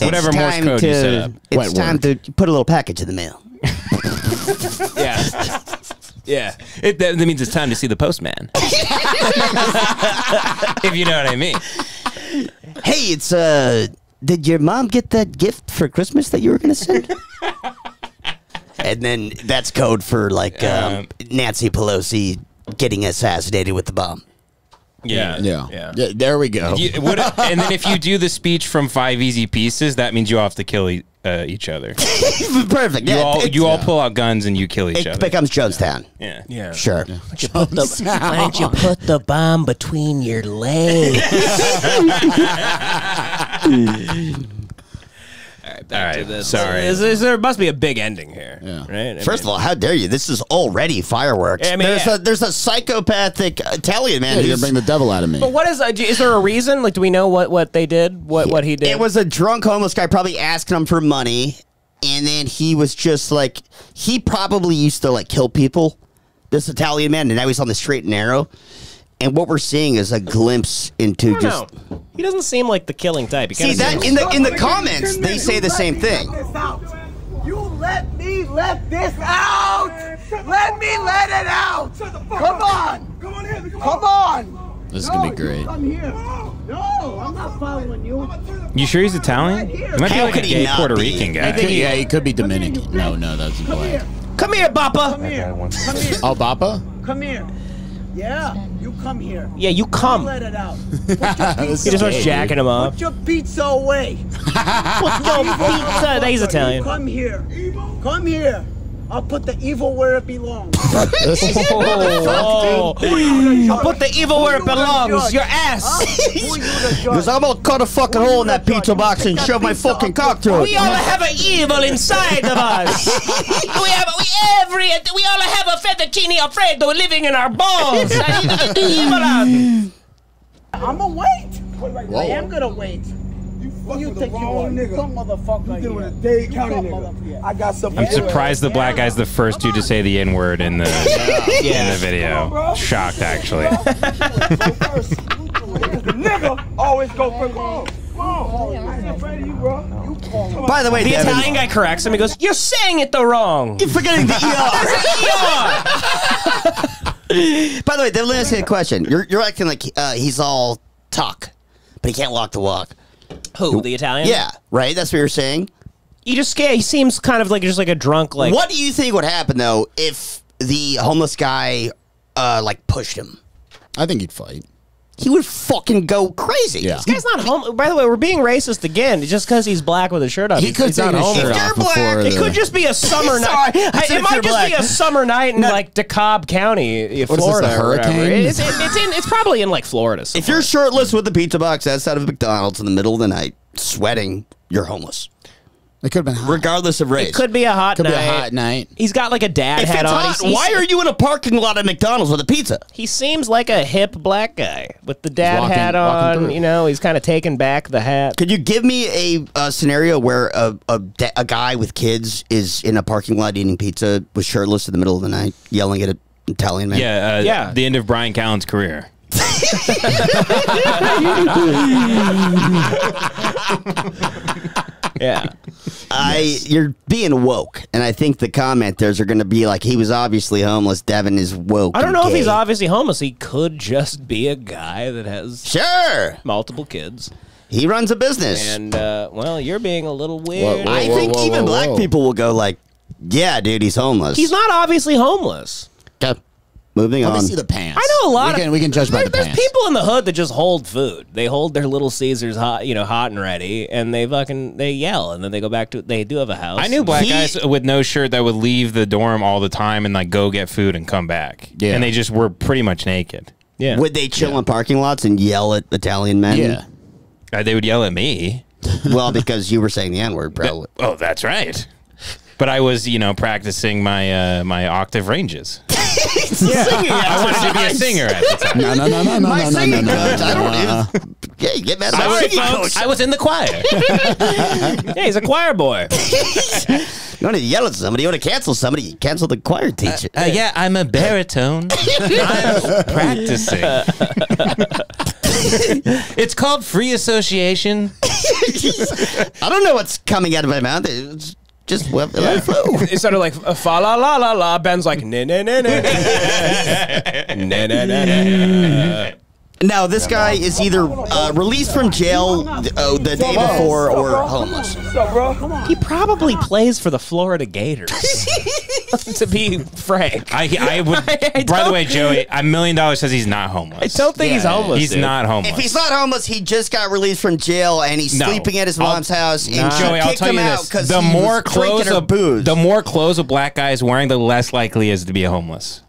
whatever Morse code you set up. It's time to put a little package in the mail. Yeah. Yeah. That means it's time to see the postman. If you know what I mean. Hey, it's did your mom get that gift for Christmas that you were gonna send? And then that's code for like Nancy Pelosi getting assassinated with the bomb. Yeah. There we go. And then if you do the speech from 5 Easy Pieces, that means you all have to kill each other. Perfect. You all pull out guns and you kill each other. It becomes Jonestown. Yeah. Sure. Why don't you put the bomb between your legs? All right. Sorry. There must be a big ending here. Yeah. Right? First of all, how dare you? This is already fireworks. I mean, there's a psychopathic Italian man You're who's gonna bring the devil out of me. But what is there a reason? Like, do we know what they did? What he did? It was a drunk homeless guy probably asking him for money, and then he was just like, he probably used to like kill people, this Italian man, and now he's on the straight and narrow. And what we're seeing is a glimpse into just. He doesn't seem like the killing type. See that in the comments, they say the same thing. You let me let this out. Let me let it out. Come on. Come on. This is gonna be great. Come here. No, I'm not following you. You sure he's Italian? He might be How like a could he gay not Puerto be? Rican guy. Yeah, he could be Dominican. No, that's black. Come here, Bappa. Come here. Come here. Oh, Bappa? Come here. Yeah, you come here. Yeah, you come. Let it out. He just starts jacking him up. Put your pizza away. Put your pizza. He's Italian. Come here. Come here. I'll put the evil where it belongs. I'll put the evil where it belongs. Your ass. Because I'm gonna cut a fucking hole in that pizza box and shove my fucking cock through We it. all have an evil inside of us. We all have a fettuccine alfredo living in our bones. I'm gonna wait. I am gonna wait. You think you are? Some motherfucker here. a Dade County nigga. I got something. I'm surprised the black guy's the first dude to say the N-word in the video. Shocked, actually. Nigga always go first. By the way, The Devin, Italian guy corrects him. He goes, "You're saying it the wrong." you're forgetting the ER. By the way, Devin, let me ask you a question. You're acting like he's all talk, but he can't walk the walk. Who? The Italian? Yeah, right? That's what you're saying? He just scared. He seems kind of like just like a drunk. Like, What do you think would happen, though, if the homeless guy, like, pushed him? I think he'd fight. He would fucking go crazy. Yeah. This guy's not home. By the way, we're being racist again. Just because he's black with a shirt on, He could he's take not his homeless. shirt If off you're black, before It could just be a summer night. Sorry, I said It if might you're just black. be a summer night in like DeKalb County, What is this, Florida. a or whatever. hurricane? It's probably in like Florida. If you're shirtless with a pizza box outside of McDonald's in the middle of the night, sweating, you're homeless. It could have been hot. Regardless of race. it could be a hot Could night. be a hot night. He's got like a dad If hat it's on. hot, why are you in a parking lot at McDonald's with a pizza? He seems like a hip black guy with the dad walking- hat walking on. through. You know, he's kind of taking back the hat. Could you give me a scenario where a guy with kids is in a parking lot eating pizza with shirtless in the middle of the night, yelling at an Italian man? Yeah. The end of Brian Callen's career. Yeah. You're being woke, and I think the commenters are going to be like, he was obviously homeless. Devin is woke. I don't and know if he's gay." obviously homeless. He could just be a guy that has Sure, multiple kids. he runs a business. And, well, you're being a little weird. Whoa, I think even black people will go like, yeah, dude, he's homeless. He's not obviously homeless. Okay. Moving Let on. me see the pants. I know a lot we can judge by the there's pants. people in the hood that just hold food. They hold their Little Caesars hot, hot and ready, and they yell, and then they go back to. They do have a house. I knew black guys with no shirt that would leave the dorm all the time and like go get food and come back. Yeah. And they just were pretty much naked. Yeah. Would they chill in parking lots and yell at Italian men? Yeah. They would yell at me. Well, because you were saying the N-word, probably. Oh, that's right. But I was, practicing my octave ranges. I wanted to be a singer at the time. No. My singing coach. I don't even. Yeah, you get mad at my singing coach. I was in the choir. Yeah, he's a choir boy. You want to yell at somebody, you want to cancel somebody, you cancel the choir teacher. Yeah, I'm a baritone. I'm practicing. It's called free association. I don't know what's coming out of my mouth. It's just let it flow. Instead of like fa la la la la, Ben's like na na na na na na na. Now, this guy is either released from jail the day before or homeless. What's up, bro? Come on. He probably plays for the Florida Gators. To be frank, I would. By the way, Joey, $1 million says he's not homeless. I don't think he's homeless. He's dude. not homeless. If he's not homeless, he just got released from jail and he's sleeping at his mom's house. And Joey, I'll tell you this: the more clothes a black guy is wearing, the less likely he is to be homeless.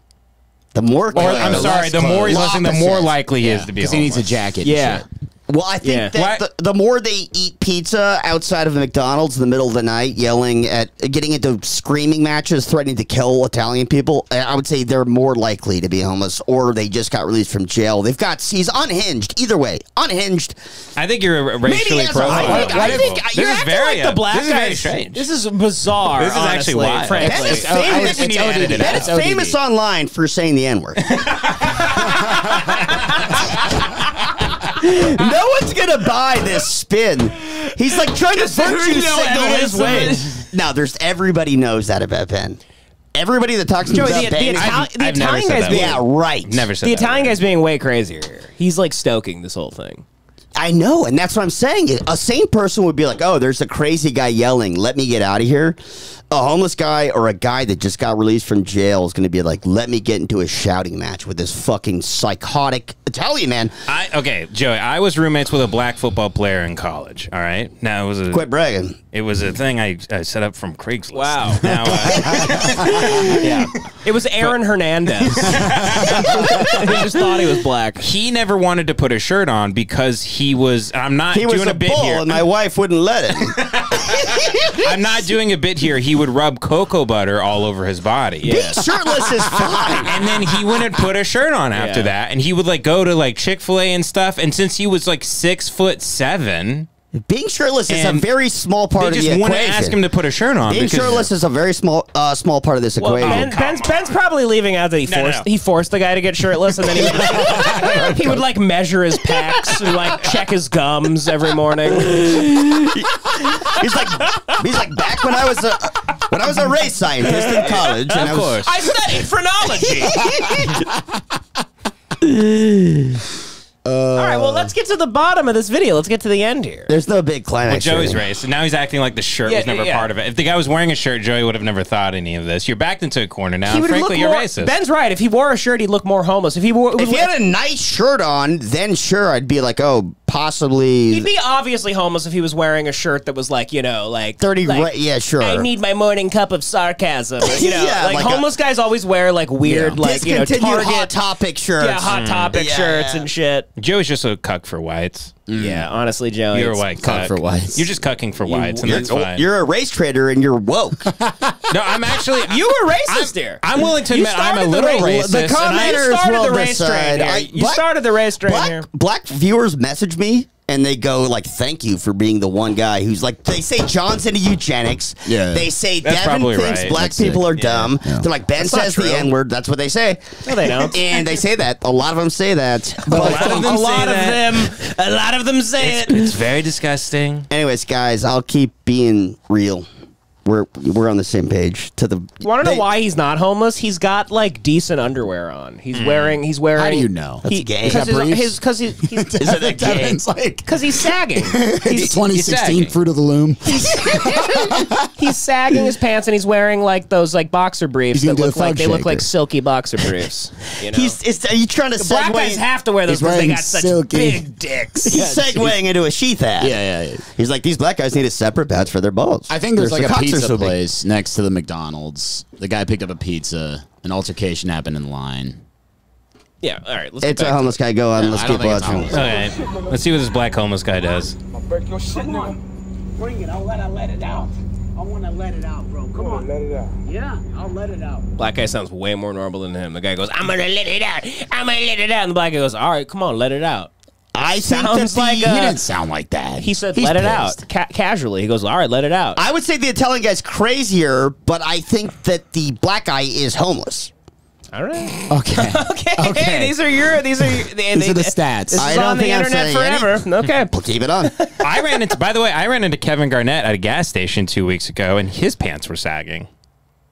The more, I'm sorry, the more he's listening, the more likely he is to be homeless. Because he needs a jacket. Yeah. And shit. Well, I think that the more they eat pizza outside of a McDonald's in the middle of the night, getting into screaming matches, threatening to kill Italian people, I would say they're more likely to be homeless, or they just got released from jail. He's unhinged. Either way, unhinged. I think you're racially profiled. I think you're acting like the black guys. This is very strange. This is bizarre. This is actually wild. Frankly. It's famous online for saying the N-word. No one's gonna buy this spin. He's like trying to virtue signal his way. Now, everybody knows that about Ben. Everybody that talks about Ben. The Italian guy's being Never said the Italian guy's being way crazier here. He's like stoking this whole thing. I know, and that's what I'm saying. A sane person would be like, oh, there's a crazy guy yelling, let me get out of here. A homeless guy or a guy that just got released from jail is going to be like, let me get into a shouting match with this fucking psychotic Italian man. Okay, Joey, I was roommates with a black football player in college, all right? Now, quit bragging. It was a thing I set up from Craigslist. Wow. Now, yeah. It was Aaron Hernandez. He just thought he was black. He never wanted to put a shirt on because he was, I'm not doing a bit here. And my wife wouldn't let him. I'm not doing a bit here. He would rub cocoa butter all over his body. Being shirtless is fine. And then he wouldn't put a shirt on after that. And he would like go to like Chick-fil-A and stuff. And since he was like 6'7", being shirtless is a very small part of the equation. They just want to ask him to put a shirt on. Being shirtless is a very small part of this equation. Ben's probably leaving out that he forced the guy to get shirtless, and then he would like measure his pecs and like check his gums every morning. He's like back when I was a race scientist in college. And of course, I studied phrenology. All right, well, let's get to the bottom of this video. Let's get to the end here. There's no big climax. Well, Joey's race, and now he's acting like the shirt was never part of it. If the guy was wearing a shirt, Joey would have never thought any of this. You're backed into a corner now. Frankly, you're racist. Ben's right. If he wore a shirt, he'd look more homeless. If he had a nice shirt on, then sure, I'd be like, oh, possibly. He'd be obviously homeless if he was wearing a shirt that was like, you know, like 30. Yeah, sure. I need my morning cup of sarcasm. You know, Yeah, like homeless guys always wear like weird, like Target Hot Topic shirts. Yeah, Hot Topic shirts and shit. Joey's just a cuck for whites. Yeah, honestly, Joey. You're a white cuck for whites. You're just cucking for whites, and that's fine. You're a race trader and you're woke. No, I'm actually. You were racist here. I'm willing to admit I'm a little racist. The commenters started will the race train here. You started the race train here. Black viewers message me. And they go like, "Thank you for being the one guy who's like." They say John's into eugenics. Yeah, they say that's Devan thinks black people are dumb. Yeah. They're like, Ben says the N-word. That's what they say. No, they don't. And they say that. A lot of them say that. A lot of them say it. It's very disgusting. Anyways, guys, I'll keep being real. We're on the same page. You want to know why he's not homeless? He's got like decent underwear on. He's wearing. How do you know? That's gay. Because he's Devan's like, because he's sagging. He's 2016 Fruit of the Loom. He's sagging his pants and he's wearing like those like boxer briefs that look like look like silky boxer briefs. You know? Are you trying to segue? Black guys have to wear those because they got such big dicks. He's segueing into a sheath hat. Yeah. He's like, these black guys need a separate patch for their balls. I think there's like a pizza place next to the McDonald's. The guy picked up a pizza. An altercation happened in line. Yeah, all right. It's a homeless guy. Go on. Let's keep watching. Okay, let's see what this black homeless guy does. Break your shit, nigga. Bring it. I'll let it out. I want to let it out, bro. Come on. Let it out. Yeah, I'll let it out. Black guy sounds way more normal than him. The guy goes, "I'm gonna let it out. I'm gonna let it out," and the black guy goes, "All right, come on, let it out." I sounds like he didn't sound like that. He said, "Let it out." Casually, he goes, "All right, let it out." I would say the Italian guy's crazier, but I think that the black guy is homeless. All right. Okay. Okay. These are the stats. This I is don't on the think I'm internet saying forever. Okay. We'll keep it on. By the way, I ran into Kevin Garnett at a gas station 2 weeks ago, and his pants were sagging.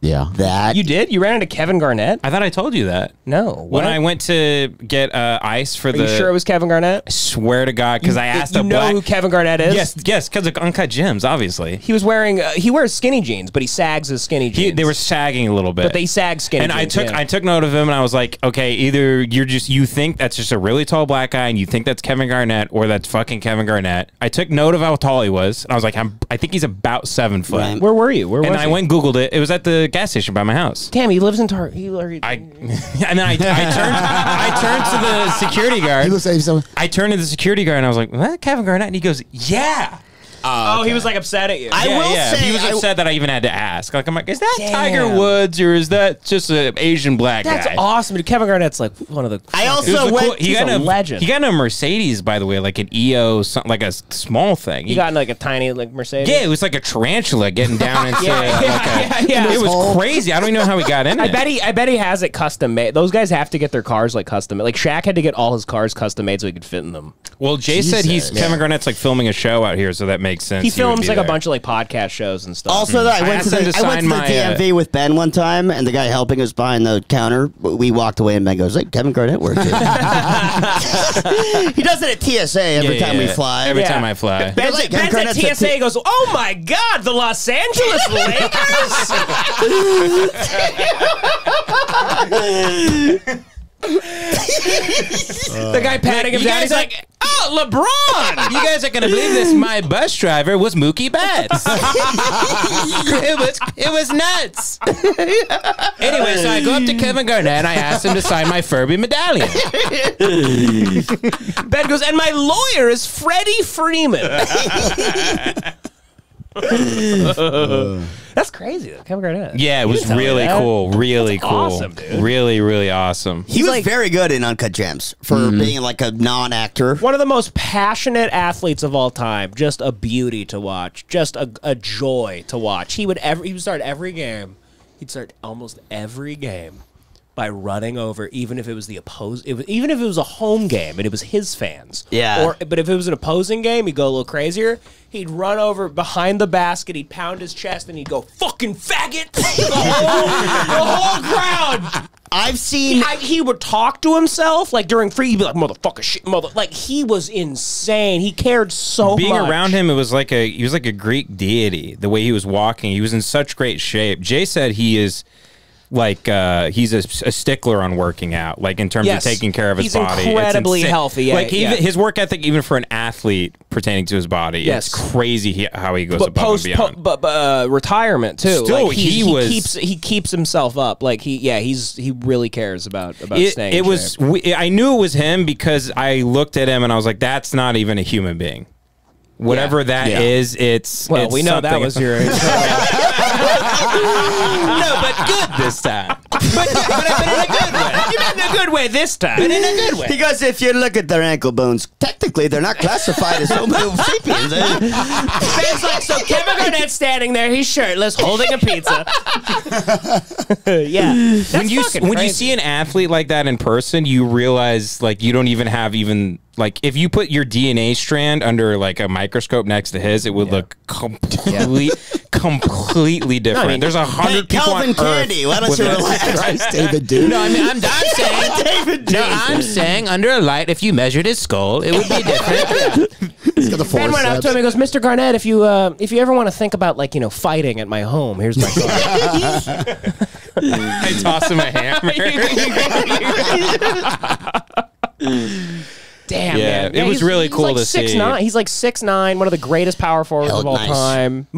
Yeah. That You did? You ran into Kevin Garnett? I thought I told you that. No. When I went to get ice for Are you sure it was Kevin Garnett? I swear to God, because I asked You a know black. who Kevin Garnett is? Yes, because of Uncut Gems, obviously. He was wearing. He wears skinny jeans, but he sags his skinny jeans. They were sagging a little bit, but they sag skinny. And jeans, I took note of him, and I was like, okay, either you think that's just a really tall black guy, and you think that's Kevin Garnett, or that's fucking Kevin Garnett. I took note of how tall he was, and I was like, I think he's about 7 foot. Right. Where were you? Where And was I he? went and Googled it. It was at the gas station by my house. Damn, he lives in Tar. And then I turned to the security guard. I turned to the security guard and I was like, "What, Kevin Garnett?" And he goes, "Yeah." Oh, he was like upset at you. I will say he was upset that I even had to ask. Like, I'm like, is that Damn. Tiger Woods or is that just an Asian black That's guy? awesome, dude. Kevin Garnett's like one of the. I It also was the went. cool- he's a legend. He got a Mercedes, by the way, like an EO, something like a small thing. You got in like a tiny like Mercedes. Yeah, it was like a tarantula getting down into yeah. It was crazy. I don't even know how he got in it. I bet he has it custom made. Those guys have to get their cars like custom made. Like Shaq had to get all his cars custom made so he could fit in them. Well, Jay said Kevin Garnett's like filming a show out here, so that makes sense. He would films be like there. a bunch of like podcast shows and stuff. Also, I went to asked him the to sign my, DMV with Ben one time, and the guy helping us behind the counter, we walked away, and Ben goes, "Hey, Kevin Garnett works here." He does it at TSA every time we fly. Every time I fly. Ben's, Like, Ben's at Garnett's TSA goes, "Oh my God, the Los Angeles Lakers!" The guy patting him You down. guys He's like, "Oh, LeBron!" You guys are gonna believe this. My bus driver was Mookie Betts. it was nuts. Anyway, so I go up to Kevin Garnett and I asked him to sign my Furby medallion. Ben goes, "And my lawyer is Freddie Freeman." That's crazy, though. Kevin Garnett. Yeah, it was tell me really that. cool. Really That's cool. awesome, dude. Really, really awesome. He was like- very good in Uncut Gems for being like a non-actor. One of the most passionate athletes of all time. Just a beauty to watch. Just a joy to watch. He would start every game. He'd start almost every game by running over, even if it was even if it was a home game and it was his fans. Yeah. But if it was an opposing game, he'd go a little crazier. He'd run over behind the basket, he'd pound his chest, and he'd go, "Fucking faggot!" the whole crowd. I've seen. He would talk to himself like during free. He'd be like, "Motherfucker, shit, mother!" Like he was insane. He cared so Being much. around him, he was like a Greek deity. The way he was walking, he was in such great shape. Jay said he is like he's a stickler on working out, like in terms Yes. of taking care of his He's body. It's incredibly insane. healthy, yeah, like yeah. his work ethic, even for an athlete pertaining to his body, Yes. it's crazy how he goes But above and beyond. but retirement too. Still, like he keeps himself up. Like he really cares about staying. It in was. shape. I knew it was him because I looked at him and I was like, "That's not even a human being." Whatever that is, it's. Well, it's we know that something. was your. No, but good this time. But in a good way. You meant in a good way this time. But in a good way. Because if you look at their ankle bones, technically they're not classified as Homo sapiens. Ben's like, so Kevin Garnett's standing there, he's shirtless, holding a pizza. Yeah. That's When you crazy. see an athlete like that in person, you realize like you don't even have like if you put your DNA strand under like a microscope next to his, it would look completely different. I mean, there's 100 people Calvin on Candy, Earth why don't with you that. relax? David Duke. No, I mean I'm saying David no, I'm saying under a light, if you measured his skull, it would be different. He's got the Ben went up to him and goes, "Mr. Garnett, if you ever want to think about like fighting at my home, here's my card." I toss him a hammer. Damn, Yeah, man. it was he's- really he's cool like to see. 6'9". He's like 6'9", one of the greatest power forwards Held of all nice. time.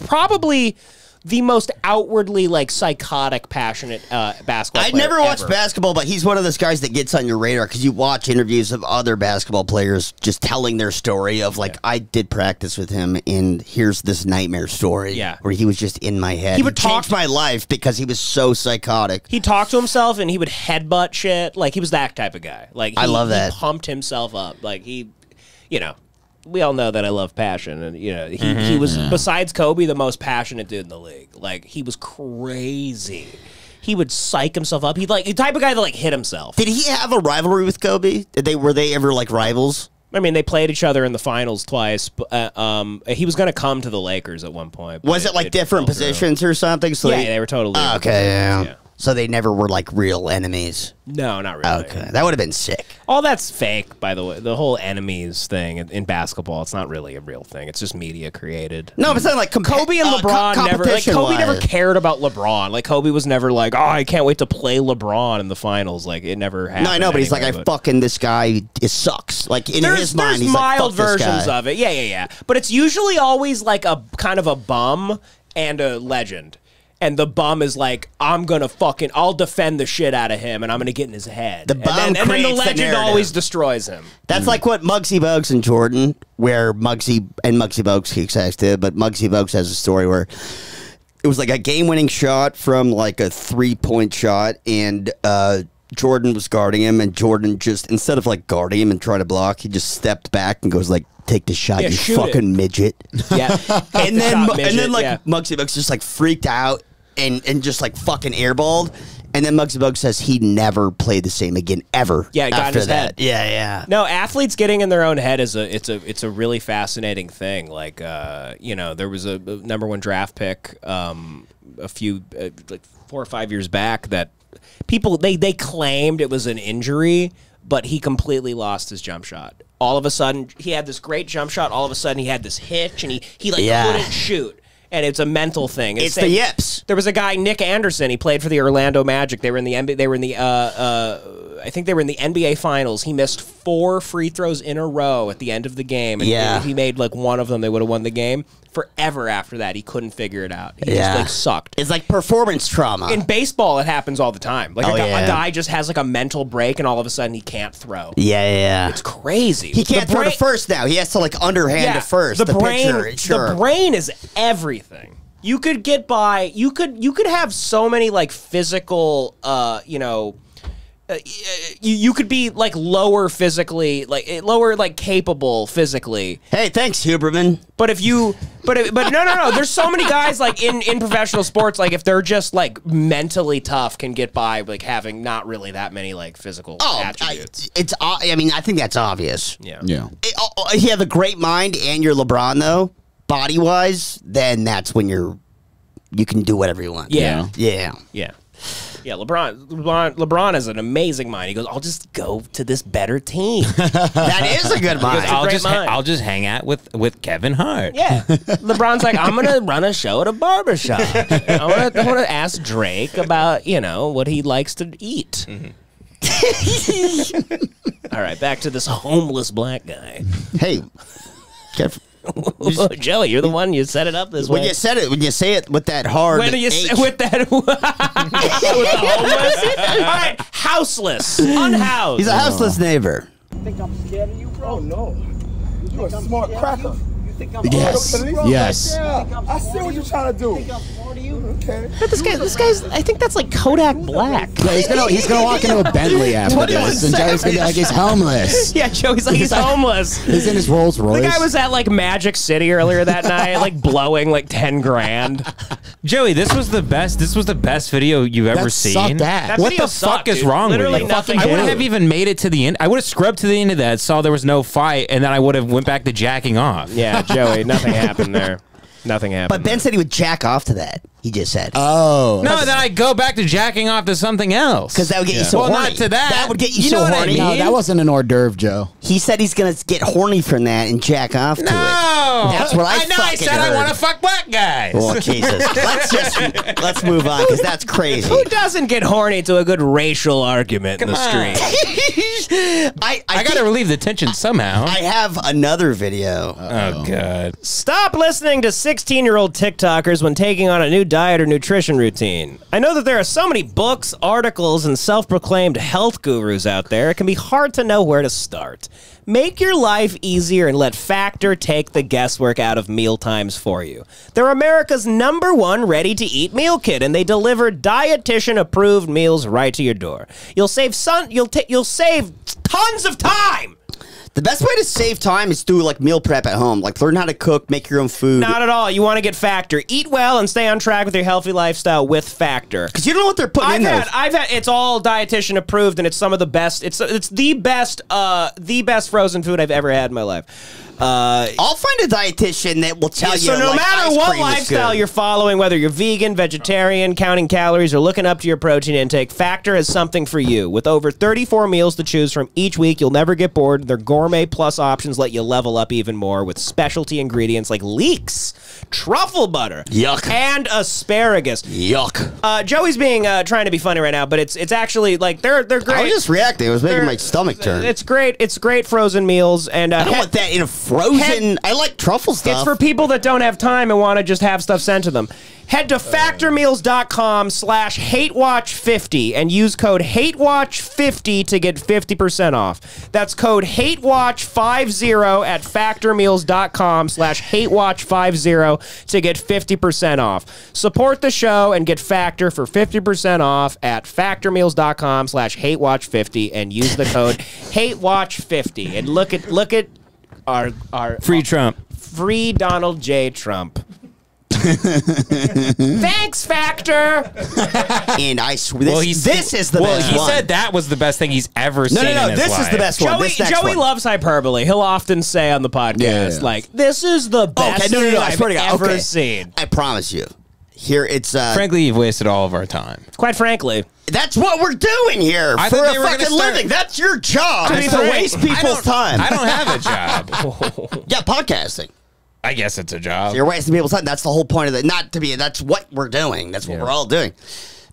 Probably the most outwardly like psychotic, passionate basketball I'd player never watched ever. basketball, but he's one of those guys that gets on your radar because you watch interviews of other basketball players just telling their story of like, I did practice with him, and here's this nightmare story. Yeah. where he was just in my head. He would talk- changed my life because he was so psychotic. He talked to himself and he would headbutt shit. Like he was that type of guy. Like I love that. He pumped himself up. Like he, we all know that I love passion, and he was besides Kobe the most passionate dude in the league. Like he was crazy. he would psych himself up. He'd like the type of guy that like hit himself. Did he have a rivalry with Kobe? Were they ever like rivals? I mean, they played each other in the finals twice. But, he was going to come to the Lakers at one point. Was it like different positions or something? So yeah, they were totally. Okay, yeah. So they never were like real enemies. No, not really. Okay, that would have been sick. All that's fake, by the way. The whole enemies thing in basketball, it's not really a real thing. It's just media created. No, but it's not like Kobe and LeBron never. Like Kobe never cared about LeBron. Like Kobe was never like, oh, I can't wait to play LeBron in the finals. Like it never happened. No, I know, but he's like, this guy. It sucks. Like in his mind, he's mild like, fuck versions this guy. of it. Yeah. But it's usually always like a kind of a bum and a legend. And the bum is like, I'll defend the shit out of him, and I'm gonna get in his head. And then the legend always destroys him. That's like what Muggsy Bogues and Jordan, where Muggsy Bogues kicks ass did, but Muggsy Bogues has a story where it was like a game-winning shot from like a 3-point shot, and Jordan was guarding him, and Jordan just, instead of like guarding him and trying to block, he just stepped back and goes like, take the shot, you fucking midget. Yeah. and then Muggsy Bogues just like freaked out and just like fucking airballed. And then Muggsy Bogues says he never played the same again ever. Yeah, it got in his head. Yeah. No, athletes getting in their own head is a really fascinating thing. Like there was a #1 draft pick a few like 4 or 5 years back that people they claimed it was an injury, but he completely lost his jump shot. All of a sudden, he had this great jump shot. All of a sudden, he had this hitch, and he couldn't shoot. And it's a mental thing. It's the yips. There was a guy, Nick Anderson. He played for the Orlando Magic. They were in the NBA. I think they were in the NBA Finals. He missed 4 free throws in a row at the end of the game. And if he made like one of them, they would have won the game. Forever after that, he couldn't figure it out. He just like sucked. It's like performance trauma. In baseball, it happens all the time. Like a guy just has like a mental break, and all of a sudden he can't throw. Yeah. It's crazy. He can't throw to first now. He has to like underhand to first. The brain is everything. You could get by. You could have so many like physical, you could be like lower physically, like capable physically. Hey, thanks, Huberman. But no. There's so many guys like in professional sports, like if they're just like mentally tough, can get by like having not really that many like physical attributes. I think that's obvious. Yeah. If you have a great mind and you're LeBron though, body wise, then that's when you can do whatever you want. Yeah. Yeah, LeBron has an amazing mind. He goes, I'll just go to this better team. That is a good mind. I'll just hang out with Kevin Hart. Yeah. LeBron's like, I'm going to run a show at a barbershop. I want to ask Drake about, what he likes to eat. All right, back to this homeless black guy. Hey, careful. Joey, you're the one. You set it up this way. When you say it with that hard. With the homeless. All right, houseless, unhoused. He's a houseless neighbor. You think I'm scared of you, bro? Oh, no. You're a smart cracker. Yes. Yeah, I see what you're trying to do. Okay. But this guy's. I think that's like Kodak Black. Yeah, he's gonna walk into a Bentley after this, and Joey's gonna be like, he's homeless. Yeah, Joey's like, he's homeless. He's in his Rolls Royce. The guy was at like Magic City earlier that night, like blowing like 10 grand. Joey, this was the best video you've ever seen. Sucked ass. What the fuck is wrong with you? Nothing. I wouldn't have even made it to the end. I would have scrubbed to the end of that, saw there was no fight, and then I would have went back to jacking off. Yeah, Joey, nothing happened there. Nothing happened. But Ben said he would jack off to that. He just said. Oh. No, then I go back to jacking off to something else. Because that would get you so horny. Well, not to that. That would get you, You so know what I horny. mean? No, that wasn't an hors d'oeuvre, Joe. He said he's going to get horny from that and jack off to it. No. That's what I know. I fucking said heard. I want to fuck black guys. Oh, Jesus. Let's move on, because that's crazy. Who doesn't get horny to a good racial argument in the street? I got to relieve the tension somehow. I have another video. Oh, God. Stop listening to 16-year-old TikTokers when taking on a new diet or nutrition routine. I know that there are so many books, articles, and self-proclaimed health gurus out there, it can be hard to know where to start. Make your life easier and let Factor take the guesswork out of meal times for you. They're America's #1 ready-to-eat meal kit, and they deliver dietitian-approved meals right to your door. You'll save tons of time. The best way to save time is do like meal prep at home. Like learn how to cook, make your own food. Not at all. You want to get Factor. Eat well and stay on track with your healthy lifestyle with Factor. Because you don't know what they're putting in there. I've had. It's all dietitian approved, and it's some of the best. It's the best frozen food I've ever had in my life. I'll find a dietitian that will tell you. So no like, matter ice what cream is lifestyle good. you're following, whether you're vegan, vegetarian, counting calories, or looking up to your protein intake, Factor has something for you. With over 34 meals to choose from each week, you'll never get bored. Their gourmet plus options let you level up even more with specialty ingredients like leeks, truffle butter, Yuck. and asparagus. Yuck. Joey's being trying to be funny right now, but it's actually like they're great. I was just reacting. It was making They're- my stomach turn. It's great. It's great frozen meals, and I don't want that in a frozen. I like truffle stuff. it's for people that don't have time and want to just have stuff sent to them. Head to factormeals.com/hatewatch50 and use code hatewatch50 to get 50% off. That's code hatewatch50 at factormeals.com/hatewatch50 to get 50% off. Support the show and get Factor for 50% off at factormeals.com/hatewatch50 and use the code hatewatch50 and look at our Free Trump. free Donald J. Trump. Thanks, Factor. And I swear, this is the best he one. said that was the best thing he's ever seen. No, in his this is life. the best one. Joey, This next Joey one. loves hyperbole. He'll often say on the podcast, like, "This is the best Okay, no, thing I I've swear to God. ever Okay. seen." I promise you. Here, it's Frankly, you've wasted all of our time. Quite frankly, that's what we're doing here I for thought a they were gonna fucking start- living. That's your job. To be is to frank, waste people's time. I don't have a job. Yeah, podcasting. I guess it's a job. You're wasting people's time. That's the whole point of it. Not to be. That's what we're doing. That's what we're all doing.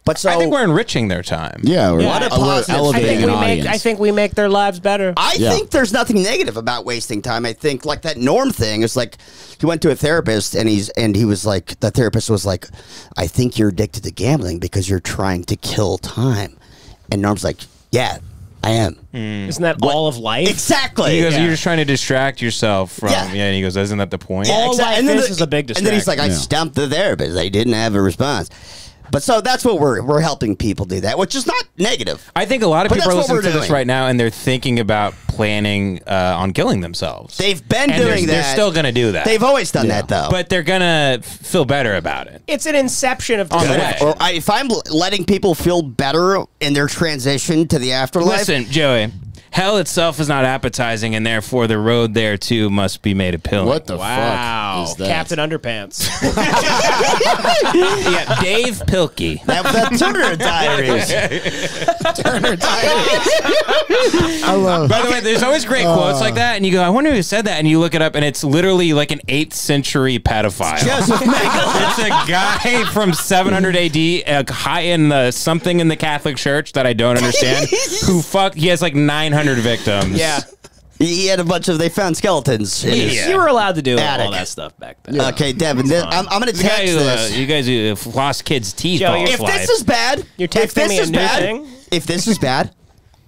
But so I think we're enriching their time. Yeah, we're, What a we're positive elevating thing. an audience. I think we make their lives better. I Yeah. think there's nothing negative about wasting time. I think like that Norm thing is like he went to a therapist and he was like the therapist was like, I think you're addicted to gambling because you're trying to kill time. And Norm's like, yeah, I am. Isn't that all of life? Exactly. He goes, you're just trying to distract yourself from. Yeah. Yeah, and he goes, isn't that the point? Yeah, All life And then is a big And then he's like, I Yeah. stumped the therapist. They didn't have a response. But so that's what we're helping people do that, which is not negative. I think a lot of But people are that's what listening to we're this doing. right now, and they're thinking about planning on killing themselves. They've been And doing that. They're still going to do that. They've always done that though. but they're going to feel better about it. It's an inception of On the deception. way. Or if I'm letting people feel better in their transition to the afterlife, Listen, Joey, hell itself is not appetizing, and therefore the road there too must be made appealing. What the Wow, fuck is that? Captain Underpants. Yeah, Dave Pilkey. that Turner Diaries. I love. By the way, there's always great quotes like that, and you go, I wonder who said that, and you look it up, and it's literally like an 8th century pedophile. It's a guy from 700 AD, high in the something in the Catholic Church that I don't understand, he has like 900 victims. Yeah. He had a bunch of. They found skeletons. In his, You were allowed to do Attic. all that stuff back then. Okay, Devin. I'm going to The guy text who, this. you guys who have lost kids' teeth Joe, all if his If life. this is bad, You're if texting this me a is new bad, thing? if this is bad,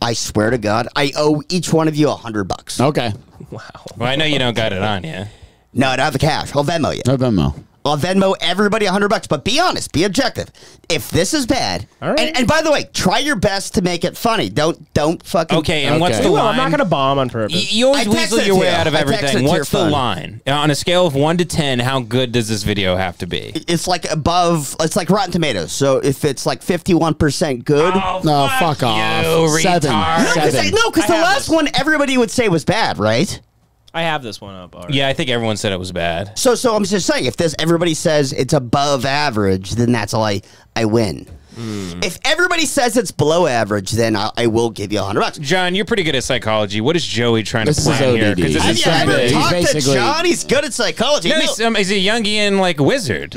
I swear to God, I owe each one of you $100. Okay. Well, I know you don't got it on you. No, I don't have the cash. I'll Venmo you. No Venmo. I'll Venmo everybody $100. But be honest, be objective. If this is bad, All right. and by the way, try your best to make it funny. Don't fucking. Okay, and what's Okay. the Well, line? I'm not going to bomb on purpose. You always I texted weasel it your to way you. out of I texted it everything. to What's your the phone. line? On a scale of 1 to 10, how good does this video have to be? It's like above. It's like Rotten Tomatoes. So if it's like 51% good. No, fuck off. You, 7. retard. 7. No, because the I have last this. one everybody would say was bad, right? I have this one up already. Yeah, I think everyone said it was bad. So I'm just saying, if this everybody says it's above average, then that's all I win. If everybody says it's below average, then I will give you $100. John, you're pretty good at psychology. What is Joey trying This to is plan here? ODD. Because this Have is you ever something. He's talked to basically- John? He's good at psychology. No, No. he's a Jungian like wizard.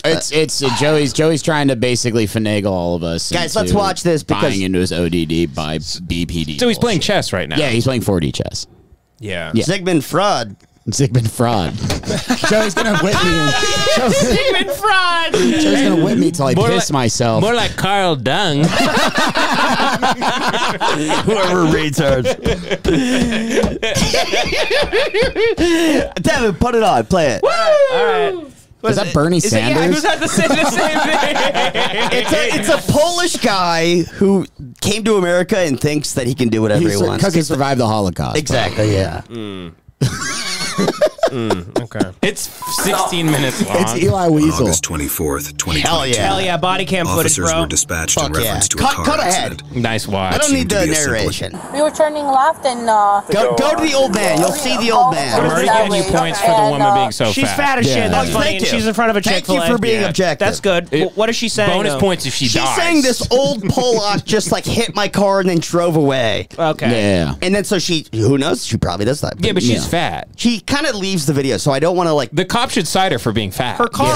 It's Joey's trying to basically finagle all of us. Guys, into let's watch this because- buying into his ODD by BPD. So he's playing bullshit. chess right now. Yeah, he's playing 4D chess. Yeah. Yeah. Sigmund Freud. Sigmund Fraud. Joey's gonna whip me. Sigmund Fraud. Joey's gonna whip me till I piss myself. More like Carl Dung. Whoever retards. Devin, put it on. Play it. All right. Is that Bernie Sanders? Yeah, who's had the same thing? It's a Polish guy who came to America and thinks that he can do whatever he wants. Because he survived the Holocaust. Exactly, yeah. Okay. It's 16 minutes long. It's Eli Weasel. August 24th, 2022. Hell yeah. Hell yeah, body cam footage, Officers bro. were dispatched in Fuck yeah. reference to a Cut car ahead. accident. Nice watch. I don't need the Seemed to be a simple- narration. We were turning left and Go to the old man. You'll see the old man. I'm already giving you points for the woman being so She's fat. fat as shit. Yeah. That's Oh, funny. thank And you. she's in front of a Thank Chick-fil-A. you for being Yeah. objective. That's good. What is she saying? Bonus though? points if she She's dies. saying this old Polak just like hit my car and then drove away. Okay. Yeah. And then so who knows? She probably does that. Yeah, but she's fat. She kind of leaves the video, so I don't want to like. The cop should cite her for being fat. Her car,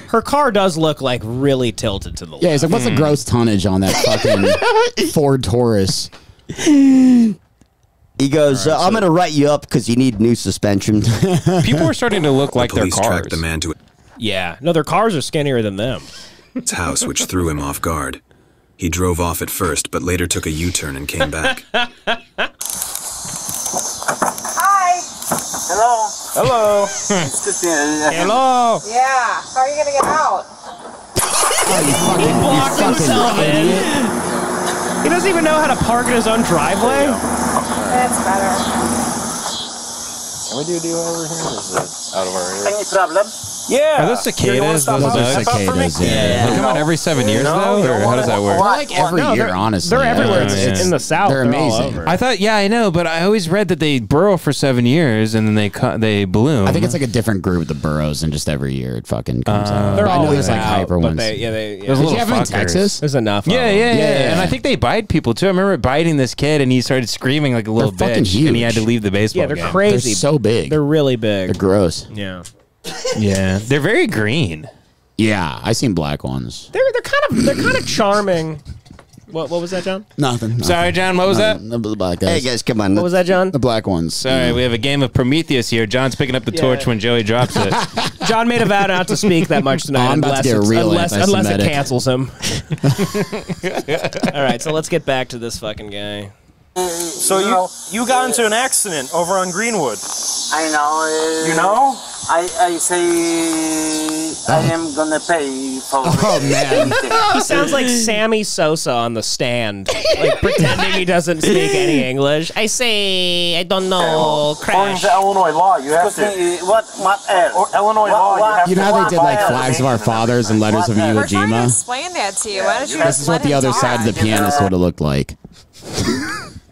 her car does look like really tilted to the left. Yeah, he's like, what's the gross tonnage on that fucking Ford Taurus? He goes, I'm going to write you up because you need new suspension. People are starting to look like their Police cars. tracked the man to Yeah. No, their cars are skinnier than them. his house, which threw him off guard. He drove off at first, but later took a U-turn and came back. Hi. Hello. Hello. Hello. Yeah. How are you gonna get out? Blocked himself in. He doesn't even know how to park in his own driveway. That's better. Can we do a deal over here? Or is it out of our area? Any problem? Yeah. Are those cicadas? stop Those by? bugs? Cicadas, yeah. They come out every 7 years, though? Or how does that work? They're like every No, year, they're- honestly. They're everywhere. Yeah. It's in the south. They're all amazing. over. I thought, yeah, I know, but I always read that they burrow for 7 years and then they bloom. I think it's like a different group that burrows, and just every year it fucking comes out. They're But I know always there's like out, hyper but ones. They Those Did little you have them in fuckers. Texas? There's enough. Yeah, of them. yeah, Yeah. and I think they bite people too. I remember biting this kid, and he started screaming like a little They're fucking bitch, and he had to huge. leave the baseball Yeah, they're game. They're crazy. so big. They're really big. They're gross. Yeah. Yeah, they're very green. Yeah, I seen black ones. They're kind of charming. What was that, John? Nothing. Sorry, John, what was that? The black Hey, guys. guys, come on. What was that, John? The black ones. Sorry, we have a game of Prometheus here. John's picking up the torch when Joey drops it. John made a vow not to speak that much tonight I'm about to get real unless it anti-Semitic. cancels him. All right, so let's get back to this fucking guy. So you got into an accident over on Greenwood. I know. You know? I say I am gonna pay for Oh man. He sounds like Sammy Sosa on the stand, like pretending he doesn't speak any English. I say, I don't know, According crash. to Illinois law, you have to. What else? Illinois law, you have You know to. how they did like flags of our fathers and letters of Iwo We're trying to Jima? explain that to you. Why don't you This is what the other side of the pianist would have looked like.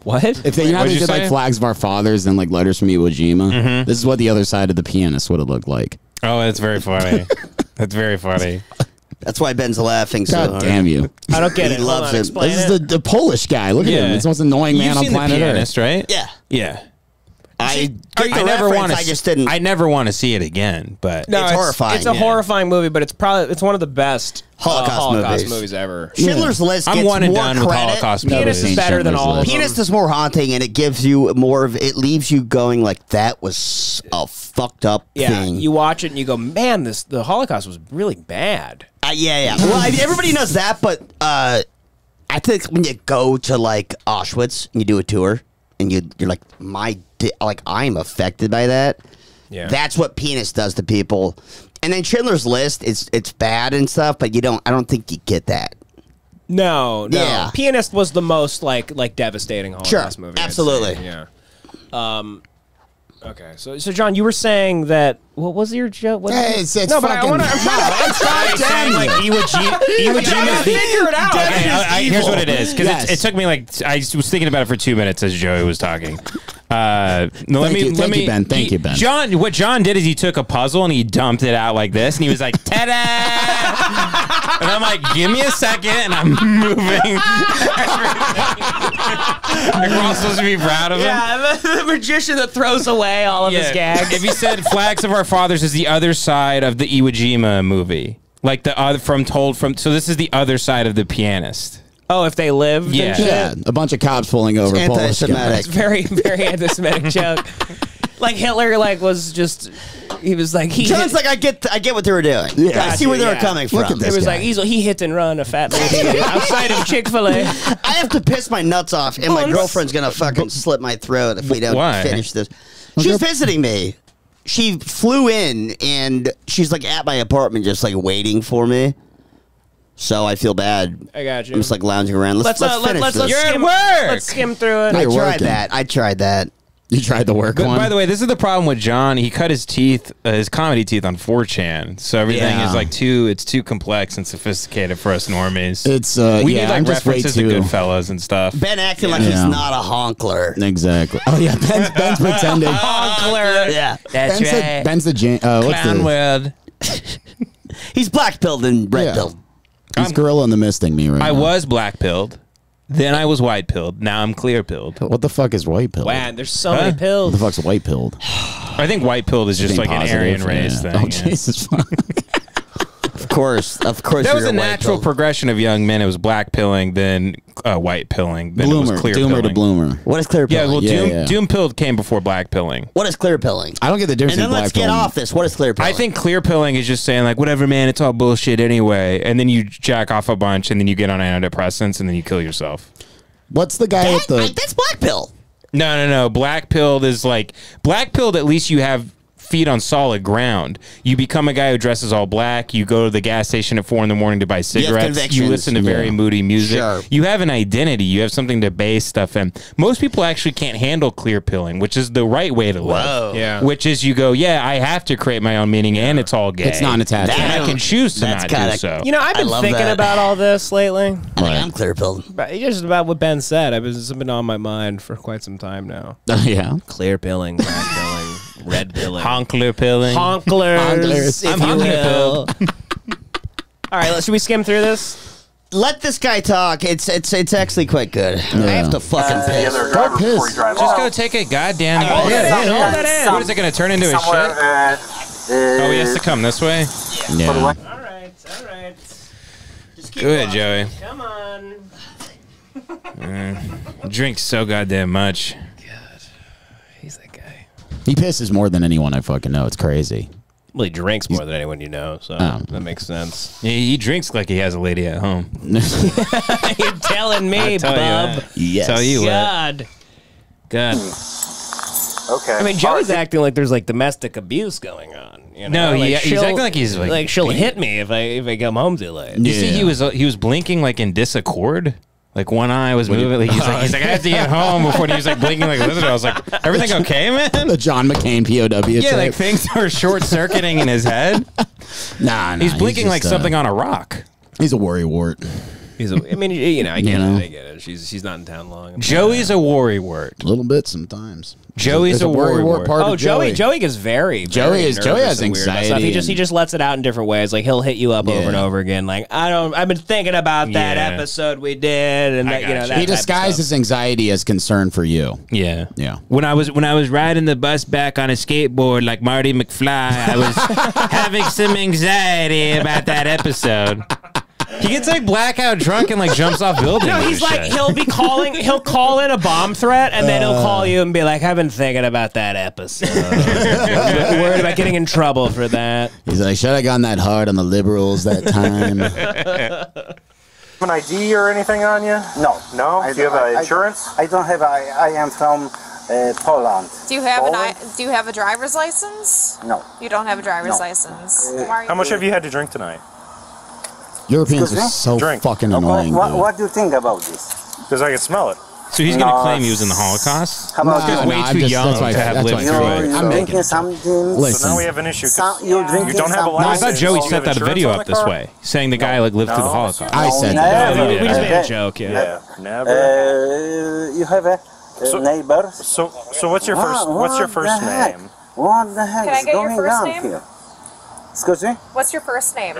What? If they, you know how What'd they you did like say? flags of our fathers and like letters from Iwo Jima? This is what the other side of the pianist would have looked like. Oh, that's very funny. That's very funny. That's why Ben's laughing so God hard. damn you. I don't get He it. Hold loves on, it. explain This is it. the Polish guy. Look at him. It's the most annoying man You've on seen The planet Earth. Pianist, right? Yeah. Yeah. I I never want to. I just didn't. I never want to see it again. But No, It's horrifying, It's a yeah. horrifying movie, but it's one of the best Holocaust movies ever. Schindler's List gets I'm one and more done with credit. Holocaust Never movies. Pianist is seen better than Schindler's all of List. them. Pianist is more haunting, and it gives you more of. It leaves you going like that was a fucked up Yeah, thing. you watch it and you go, man, the Holocaust was really bad. Yeah. Well, everybody knows that, but I think when you go to like Auschwitz and you do a tour, and you're like, I'm affected by that. Yeah. That's what Pianist does to people. And then Schindler's List, it's bad and stuff, but I don't think you get that. No. Yeah. Pianist was the most like devastating Holocaust Sure, movie. I'd absolutely. say. Yeah. Okay. So John, you were saying that. What was your joke? What Hey, it's no, but fucking. I'm trying to saying like Iwo Jima. figure it out. Okay, here's what it is because Yes. it took me like I was thinking about it for 2 minutes as Joey was talking. No, let me, Thank you, Ben. Thank you, Ben. John, what John did is he took a puzzle and he dumped it out like this, and he was like, "Ta-da!" And I'm like, "Give me a second," and I'm moving. Like, we're all supposed to be proud of him. Yeah, the magician that throws away all of his gags. If he said "Flags of Our Fathers" is the other side of the Iwo Jima movie, like the other so this is the other side of The Pianist. Oh, if they lived? Yeah. And shit? Yeah, a bunch of cops pulling over Polish guys. Anti-Semitic. It's very, very anti-Semitic joke. Like Hitler, was just. He was like John's like, I get what they were doing. Yeah. I see where they were Yeah. coming Look from. at this It was guy. like he hit and run a fat lady outside of Chick-fil-A. I have to piss my nuts off, and my Once. girlfriend's gonna fucking slit my throat if we don't Why? finish this. She's visiting me. she flew in and she's like at my apartment, just like waiting for me. So I feel bad. I got you. I'm just like lounging around. Let's finish this. You're at work. Let's skim through it. I tried that. You tried the work one? By the way, this is the problem with John. He cut his teeth, his comedy teeth on 4chan. So everything is like too complex and sophisticated for us normies. It's we need like references to Goodfellas and stuff. Ben acting like he's not a honkler. Exactly. Oh yeah, Ben's pretending. Honkler. Yeah. That's right. Ben's the Clown world. He's black pilled and red pilled. He's gorilla in the misting me right I now. was black pilled. Then I was white pilled. Now I'm clear pilled. What the fuck is white pilled? Wow, there's so many pills. What the fuck's white pilled? I think white pilled is just like an Aryan race thing. Oh, Jesus fuck. Of course. That was a natural progression of young men. It was black pilling, then white pilling, then it was clear doomer pilling. to bloomer. What is clear pilling? Yeah, well, doom pilled came before black pilling. What is clear pilling? I don't get the difference. And then let's get off this. What is clear pilling? I think clear pilling is just saying like, whatever, man, it's all bullshit anyway, and then you jack off a bunch, and then you get on antidepressants, and then you kill yourself. What's the guy with the? That's black pill. No. Black pilled is like black pilled. At least you have feet on solid ground. You become a guy who dresses all black. You go to the gas station at 4 a.m. to buy cigarettes. You listen to very moody music. Sure. You have an identity. You have something to base stuff in. Most people actually can't handle clear pilling, which is the right way to live. Whoa. Yeah. Which is you go, I have to create my own meaning, and it's all gay. It's non-attached. And I can choose to not do so. You know, I've been thinking about all this lately. I think I'm clear pilled. Just about what Ben said. It's been on my mind for quite some time now. Yeah. Clear pilling, black pilling, red pilling. Honkler pilling. Honklers, if I'm you honkler will. All right, should we skim through this? Let this guy talk. It's actually quite good. I have to fucking piss. Go piss. Just go take a goddamn. What is it going to turn into a shit? Oh, he has to come this way? Yeah. All right. Just keep Good, walking. Joey. Come on. Drinks so goddamn much. He's that guy. He pisses more than anyone I fucking know. It's crazy. Well, he drinks more than anyone you know, so that makes sense. He drinks like he has a lady at home. You're telling me, bub. Yes. Tell you God. God. Okay. I mean, Joey's acting like there's like domestic abuse going on. You know? No, like he's acting like he's like she'll hit me if I come home too late. You see, he was blinking like in disaccord. Like one eye was moving. Like, he's like, I have to get home before he was like blinking like a lizard. I was like, everything okay, man? The John McCain POW. Yeah, like things are short circuiting in his head. Nah, he's blinking just, like something on a rock. He's a worrywart. I mean, I get it. She's not in town long. Joey's a worrywart. A little bit sometimes. Joey's a worrywart. part of Joey gets very Joey nervous has and weird about anxiety stuff. He just lets it out in different ways. Like he'll hit you up over and over again. Like I've been thinking about that episode we did, and that, that he disguises anxiety as concern for you. Yeah. Yeah. When I was riding the bus back on a skateboard like Marty McFly, I was having some anxiety about that episode. He gets like blackout drunk and like jumps off buildings. No, he's like he'll call in a bomb threat and then he'll call you and be like, I've been thinking about that episode. Worried about getting in trouble for that. He's like, should I have gone that hard on the liberals that time? An ID or anything on you? No. No? Do you have insurance? I don't have. I am from Poland. Do you have a driver's license? No. You don't have a driver's license. How much have you had to drink tonight? Europeans are so fucking annoying. What do you think about this? Because I can smell it. So he's going to claim he was in the Holocaust? How about He's way too young to have lived through it. You're drinking something. So now we have an issue. You're drinking. You don't have a No, I license. thought Joey Do you set have that video insurance up this way, saying the guy like lived through the Holocaust. I said Never. We just made a joke, Yeah, never. You have a neighbor. So what's your first name? What the heck Can I is get your going first on name? here? Excuse me. What's your first name?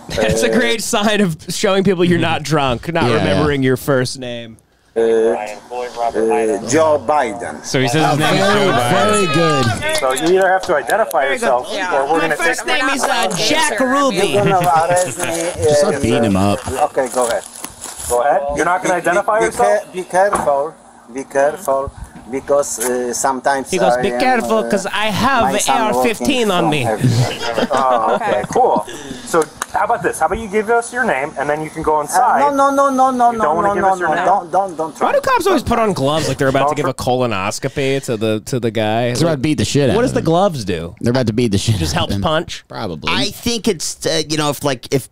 It's a great sign of showing people you're not drunk, not remembering your first name. Joe Biden. So he says his name is Joe Biden. Very good. So you either have to identify yourself, or we're going to take. First name is Jack Ruby. You're gonna arrest me. Just start beating him up. Okay, go ahead. Go ahead. You're not going to identify yourself. Be careful. Be careful. Because sometimes He goes, be careful, because I have my son AR-15 on me. Oh, okay, cool. So How about this? How about you give us your name and then you can go inside? No. You don't want to give us your name? Don't try. Why do cops always put on gloves like they're about to give a colonoscopy to the guy? They're about to beat the shit out What of does the him. gloves do? They're about to beat the shit Just out of helps him. punch? Probably. I think it's if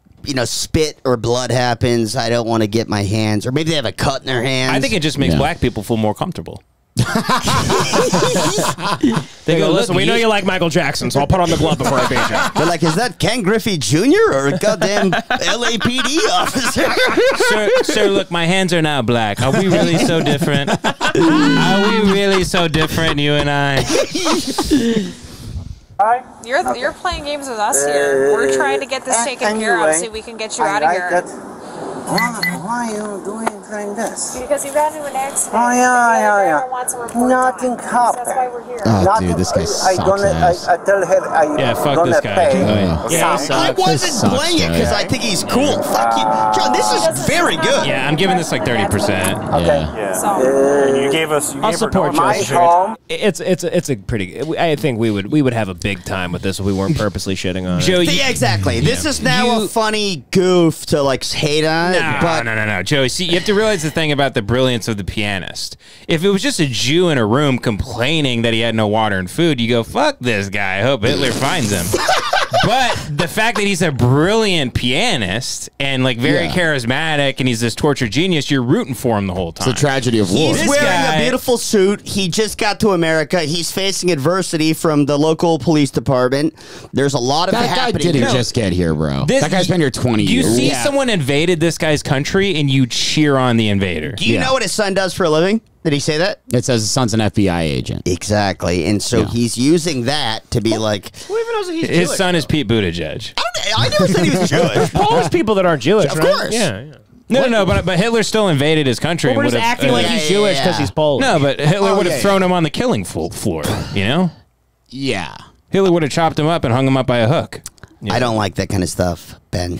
spit or blood happens, I don't want to get my hands, or maybe they have a cut in their hands. I think it just makes black people feel more comfortable. They go, listen, we know you like Michael Jackson, so I'll put on the glove before I beat you. They're like, is that Ken Griffey Jr. or a goddamn LAPD officer? Sir, look, my hands are now black. Are we really so different? Are we really so different, you and I? You're playing games with us here. We're trying to get this taken care of so we can get you out of here. Why are you doing like this? Because you got into an accident. Oh, yeah. Nothing happened. That's why we're here. Oh, dude, this guy sucks ass. I tell her I fuck this guy. pay. I wasn't playing it because I think he's cool. Fuck you. John, this is very good. Yeah, I'm giving this like 30%. Yeah. So, you gave us. I'll support you. My home. It's a pretty. I think we would have a big time with this if we weren't purposely shitting on it. Joe, Yeah, exactly. This is now a funny goof to like hate on. No, Joey. See, you have to realize the thing about the brilliance of the pianist. If it was just a Jew in a room complaining that he had no water and food, you go, fuck this guy. I hope Hitler finds him. But the fact that he's a brilliant pianist and like very charismatic and he's this tortured genius, you're rooting for him the whole time. It's a tragedy of war. He's wearing a beautiful suit. He just got to America. He's facing adversity from the local police department. There's a lot of That guy happening. didn't just get here, bro. That guy's been here 20 You years. see someone invaded this guy's country and you cheer on the invader. Do you know what his son does for a living? Did he say that? It says his son's an FBI agent. Exactly. And so he's using that to be like... Who even knows that he's His Jewish? son is Pete Buttigieg. I never said he was Jewish. Polish people that aren't Jewish, Of right? course. Yeah. No, but Hitler still invaded his country. Well, we're and just would've- acting like he's Jewish because he's Polish. No, but Hitler would have thrown him on the killing floor, you know? Yeah. Hitler would have chopped him up and hung him up by a hook. I don't like that kind of stuff, Ben.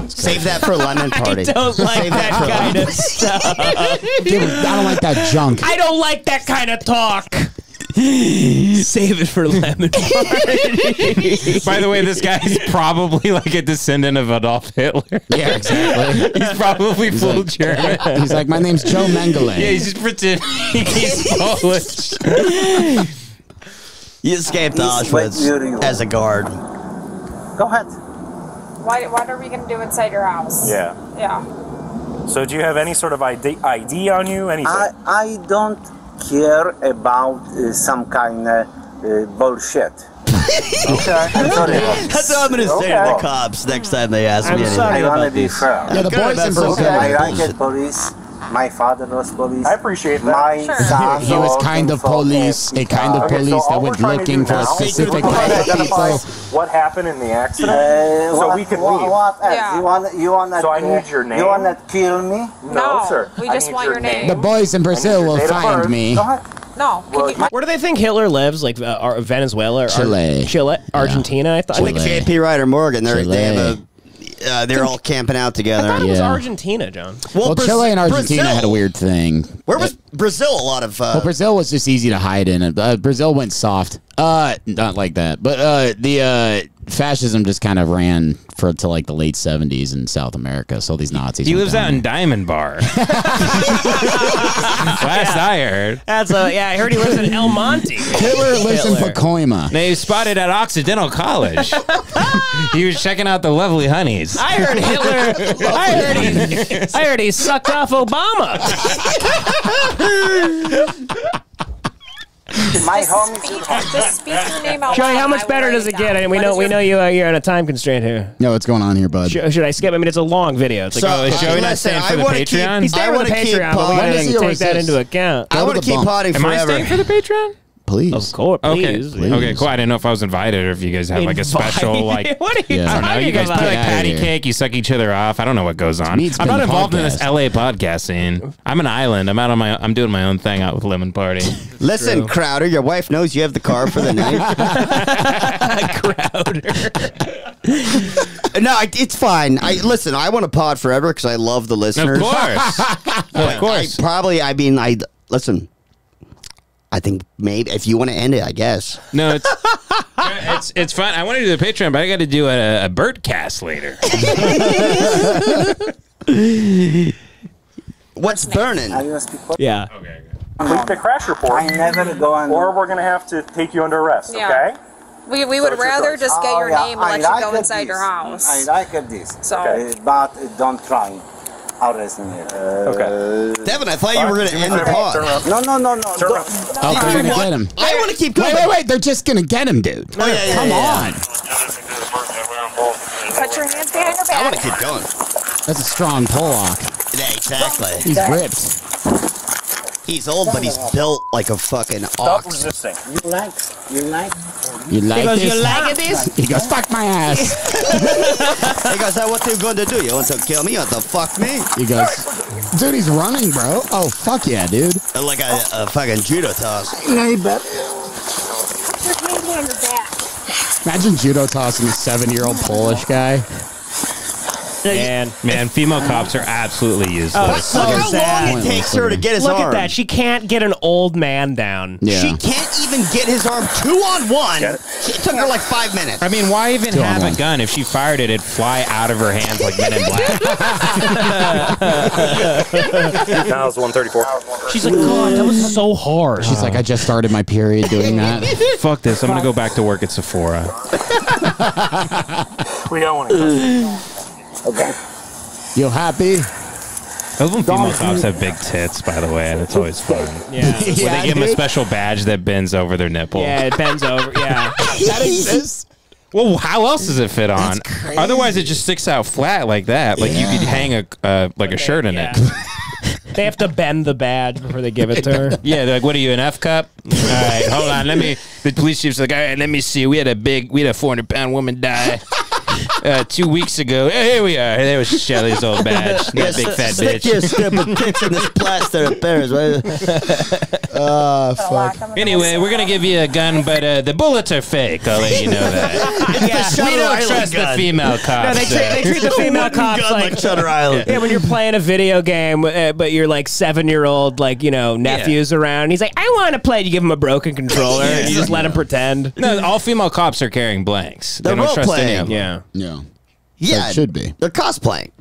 Save that for a lemon party. I don't like Save that kind of stuff. Dude, I don't like that junk. I don't like that kind of talk. Save it for lemon party. By the way, this guy's probably like a descendant of Adolf Hitler. Yeah, exactly. He's probably full German. He's like, my name's Joe Mengele. Yeah, he's just pretending he's Polish. He escaped Auschwitz as a guard. Go ahead. what are we going to do inside your house? Yeah. Yeah. So do you have any sort of ID on you? Anything? I don't care about some kind of bullshit. Okay. I'm sorry. That's what I'm going to say to the cops next time they ask me anything. I want to be fair. Yeah, the boys in Brazil. I like it, police. My father was police. I appreciate that. My son He was kind of police, a kind of police that went looking for a specific type of people. What happened in the accident? So we can leave. What else? Yeah. You want So I need your name. You want to kill me? No, sir. We I just need want your name. The boys in Brazil will date of find birth. me. Go ahead. No. Where do they think Hitler lives? Like Venezuela, or Chile. Argentina. I thought. I think Chile. JP Ryder Morgan. They Chile. have a. They're all camping out I together. thought it was Yeah. Argentina, John. Well, Chile and Argentina Brazil. had a weird thing. Where was Brazil? A lot of. Well, Brazil was just easy to hide in. Brazil went soft. Not like that. But the fascism just kind of ran to like the late 70s in South America. So these Nazis. He went lives down out in Diamond Bar. Last I heard. That's I heard he lives in El Monte. Hitler lives in Pacoima. They spotted at Occidental College. He was checking out the lovely honeys. I heard Hitler. I heard he sucked off Obama. My home is. Just speak your name out Joey, loud how and much I will better write does it it get? down. And we know you're on a time constraint here. No, what's going on here, bud? Should I skip? I mean, it's a long video. It's like, So, is Joey not listen, staying for I the wanna Patreon? he's staying I for the wanna keep Patreon, but we potting. gotta take that resist. into account. I Go want to to the keep bump. potting Am I forever. staying for the Patreon? Please. Of course, Okay. please. Okay, cool. I didn't know if I was invited or if you guys have like a special like. What are you Yeah. I don't know. talking You guys about? play like Get outta patty here. cake. You suck each other off. I don't know what goes on. Meat's I'm been not involved in this podcast. LA podcast scene. I'm an island. I'm doing my own thing out with Lemon Party. Listen, Crowder, your wife knows you have the car for the night. No, it's fine. Listen. I want to pod forever because I love the listeners. Of course. Of course. Listen. I think maybe if you want to end it, I guess. No, it's It's fun. I want to do the Patreon, but I got to do a Bert cast later. What's burning? Yeah. Okay. Complete the crash report. I never go on. Or we're going to have to take you under arrest, Yeah. okay? We would rather just get your name and let you go inside your house. I like this. So- But don't try. Arrest me. Okay. Devin, I thought you were going to end the pod. No. Oh, they're gonna get him. I want to keep going. Wait. They're just gonna get him, dude. Oh, yeah, Come on. Put your hands behind your I back. want to keep going. That's a strong pull-off. Yeah, exactly. He's ripped. He's old, but he's built like a fucking Stop ox. resisting. You like? You like He goes, this? you like this? He goes, fuck my ass. He goes, what you going to do? You want to kill me? You want to fuck me? He goes, dude, he's running, bro. Oh, fuck yeah, dude. Like a fucking judo toss. Put your hand behind your back. Imagine judo tossing a 7-year-old Polish guy. Man, female cops are absolutely useless. Oh, it's so Look how sad. long it takes her to get his Look arm. at that. She can't get an old man down. Yeah. She can't even get his arm 2-on-1. It took her like 5 minutes. I mean, why even Two on have one. a gun? If she fired it, it'd fly out of her hands like Men in Black. 1,134. She's like, God, that was so hard. She's like, I just started my period doing that. Fuck this. I'm going to go back to work at Sephora. We don't want to. Okay. You happy? Those when female cops have big tits, by the way, and it's always fun. Yeah. When they give them a special badge that bends over their nipple. Yeah, it bends over. Yeah. That exists? Well, how else does it fit on? Otherwise, it just sticks out flat like that. Like you could hang a shirt in it. They have to bend the badge before they give it to her. Yeah, they're like, what are you, an F cup? All right, hold on. The police chief's like, all right, let me see. We had a 400-pound woman die 2 weeks ago. Here we are. There was Shelly's old badge. That big fat Stick bitch. your stupid tits in this plaster of Paris, right? Fuck. Anyway, we're going to give you a gun, but the bullets are fake. I'll let you know that. We don't trust the female No, cops. they treat the female cops like Shutter Island. Yeah, when you're playing a video game, but you're like 7-year-old, like, nephews around. And he's like, I want to play. You give him a broken controller. And you just let him pretend. No, all female cops are carrying blanks. They They're don't trust role-playing. any of them. Yeah. Yeah. Yeah, It should be. They're cosplaying.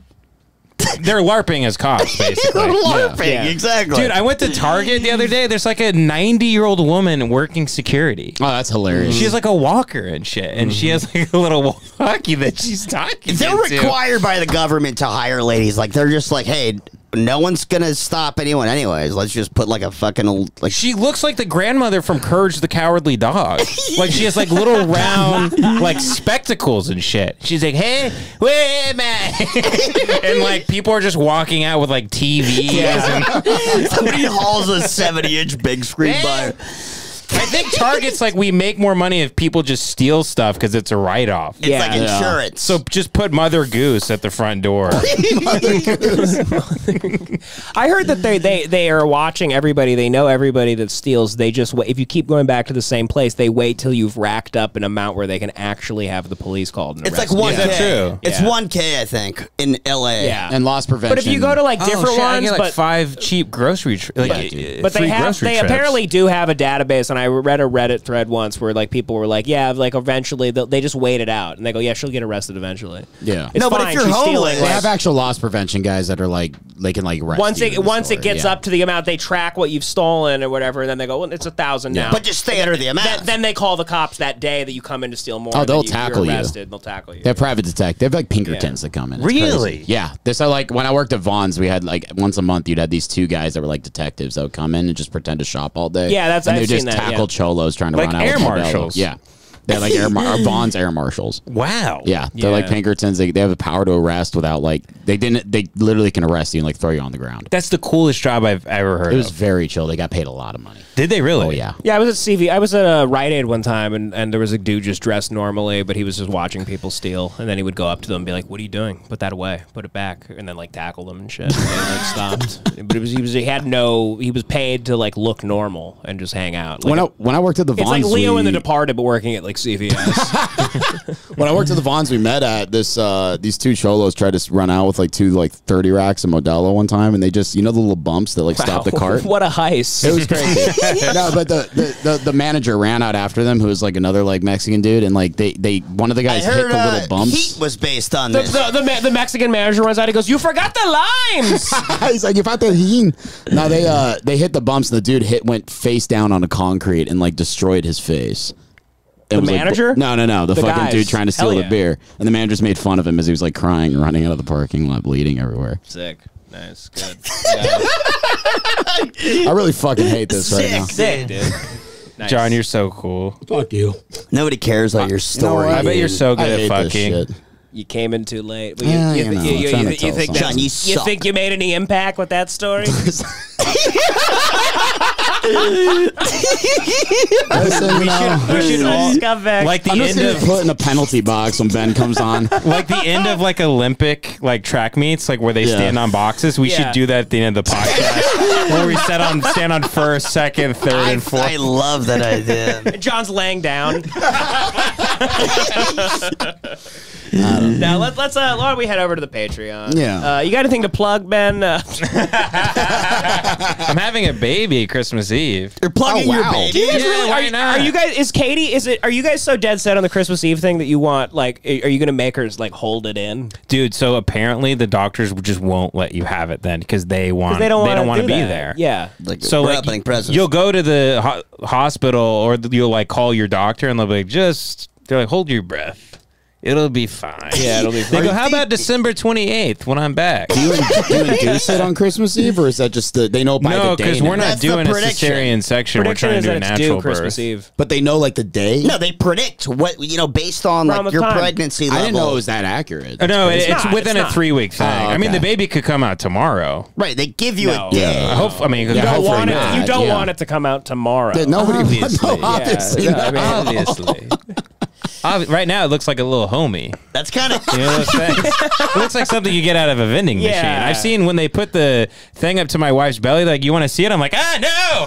They're LARPing as cops, basically. They're LARPing, Yeah. exactly. Dude, I went to Target the other day. There's like a 90-year-old woman working security. Oh, that's hilarious. She has like a walker and shit, and she has like a little walkie that she's talking They're into. required by the government to hire ladies. Like, they're just like, hey, no one's gonna stop anyone anyways. Let's just put like a fucking like. She looks like the grandmother from Courage the Cowardly Dog. Like she has like little round like spectacles and shit. She's like, hey, where am I? And like people are just walking out with like TVs. And Somebody hauls a 70-inch big screen by. I think Target's like, we make more money if people just steal stuff because it's a write-off. It's like insurance. So just put Mother Goose at the front door. I heard that they are watching everybody. They know everybody that steals. They just wait. If you keep going back to the same place, they wait till you've racked up an amount where they can actually have the police called. And It's like arrested 1K. Is that true? It's Yeah. 1K, I think, in LA. Yeah. And loss prevention. But if you go to like different shit, I ones, get like but 5 cheap grocery but free they grocery trips. apparently do have a database, and I read a Reddit thread once where like people were like, yeah, like eventually they just wait it out, and they go, yeah, she'll get arrested eventually. Yeah. It's No, but if fine, you're she's homeless- stealing, They like- have actual loss prevention guys that are like, they can like arrest once you in the it store. gets Yeah. up to the amount, they track what you've stolen or whatever, and then they go, well, it's 1,000 now. But just stay under the amount. Then they call the cops that day that you come in to steal more. Oh, and they'll then tackle you. you're arrested. They'll tackle you. They have private detectives. They have like Pinkertons that come in. It's Really? crazy. Yeah. So like when I worked at Vaughn's, we had like once a month you'd have these 2 guys that were like detectives that would come in and just pretend to shop all day. Yeah, that's- and I've they just seen that, tackle yeah. cholos trying to Like run out. air with Modelo. marshals. Yeah. They're like Vaughn's air marshals. Wow. Yeah, they're like Yeah. Pinkertons. They have the power to arrest without like they literally can arrest you and like throw you on the ground. That's the coolest job I've ever heard It was of. very chill. They got paid a lot of money. Did they really? Oh yeah. Yeah, I was at CV. I was at a Rite Aid one time, and there was a dude just dressed normally, but he was just watching people steal, and then he would go up to them and be like, "What are you doing? Put that away. Put it back," and then like tackle them and shit. And they like stopped. But he was paid to like look normal and just hang out. Like, When I worked at the it's Vaughn's, like Leo in The we- Departed, but working at like CVS. When I worked at the Vaughn's, we met at this. These 2 cholos tried to run out with like 2 30 racks of Modelo one time, and they just the little bumps that like stop the cart. What a heist! It was crazy. No, but the manager ran out after them, who was like another like Mexican dude, and like they one of the guys hit the little bumps. Heat was based on this. The Mexican manager runs out. He goes, "You forgot the limes." He's like, "You forgot the heat." No, they hit the bumps, and the dude went face down on the concrete and like destroyed his face. The manager? Like, no. The fucking guys. dude trying to steal the beer. And the manager just made fun of him as he was like crying and running out of the parking lot, bleeding everywhere. Sick. Nice. Good. I really fucking hate this right now. Sick, dude. Nice. John, you're so cool. Fuck you. Nobody cares about your story. I bet you're so good at fucking. You came in too late. Well, Yeah, you think John, you you think you made any impact with that story? We should all scumbag. like the I'm just end gonna of put in a penalty box when Ben comes on. like the end of like Olympic like track meets, like where they stand on boxes. We should do that at the end of the podcast, where we stand on first, second, third, and fourth. I love that idea. John's laying down. Now let's why don't we head over to the Patreon? Yeah. You got anything to plug, Ben? I'm having a baby Christmas Eve. You're plugging your baby. Do you guys really? Are you guys? Is Katie? Are you guys so dead set on the Christmas Eve thing that you want? Like, are you gonna make her like hold it in, dude? So apparently the doctors just won't let you have it then because they don't want to be there. Yeah. Like, so we're like opening presents. you'll go to the hospital or you'll like call your doctor and they'll be like, they're like, hold your breath. It'll be fine. Yeah, it'll be fine. They go, how about December 28th when I'm back? Do you induce it on Christmas Eve, or is that just they know by the day? No, because we're not That's the doing a prediction. cesarean section. We're trying to do a natural Christmas birth. Eve. But they know like the day? No, they predict what, based on Around like the your time. pregnancy level. I didn't know it was that accurate. No, it's not, within it's a not. 3-week thing. Oh, I mean, okay. the baby could come out tomorrow. Right, they give you a day. I hope. I mean, You don't hopefully want not. it. You don't Yeah. want it to come out tomorrow. Nobody Obviously. no, obviously. Yeah, not. I mean, obviously. Right now, it looks like a little homie. That's kind of. You know those things? It looks like something you get out of a vending machine. I've seen when they put the thing up to my wife's belly, like, you want to see it? I'm like, no!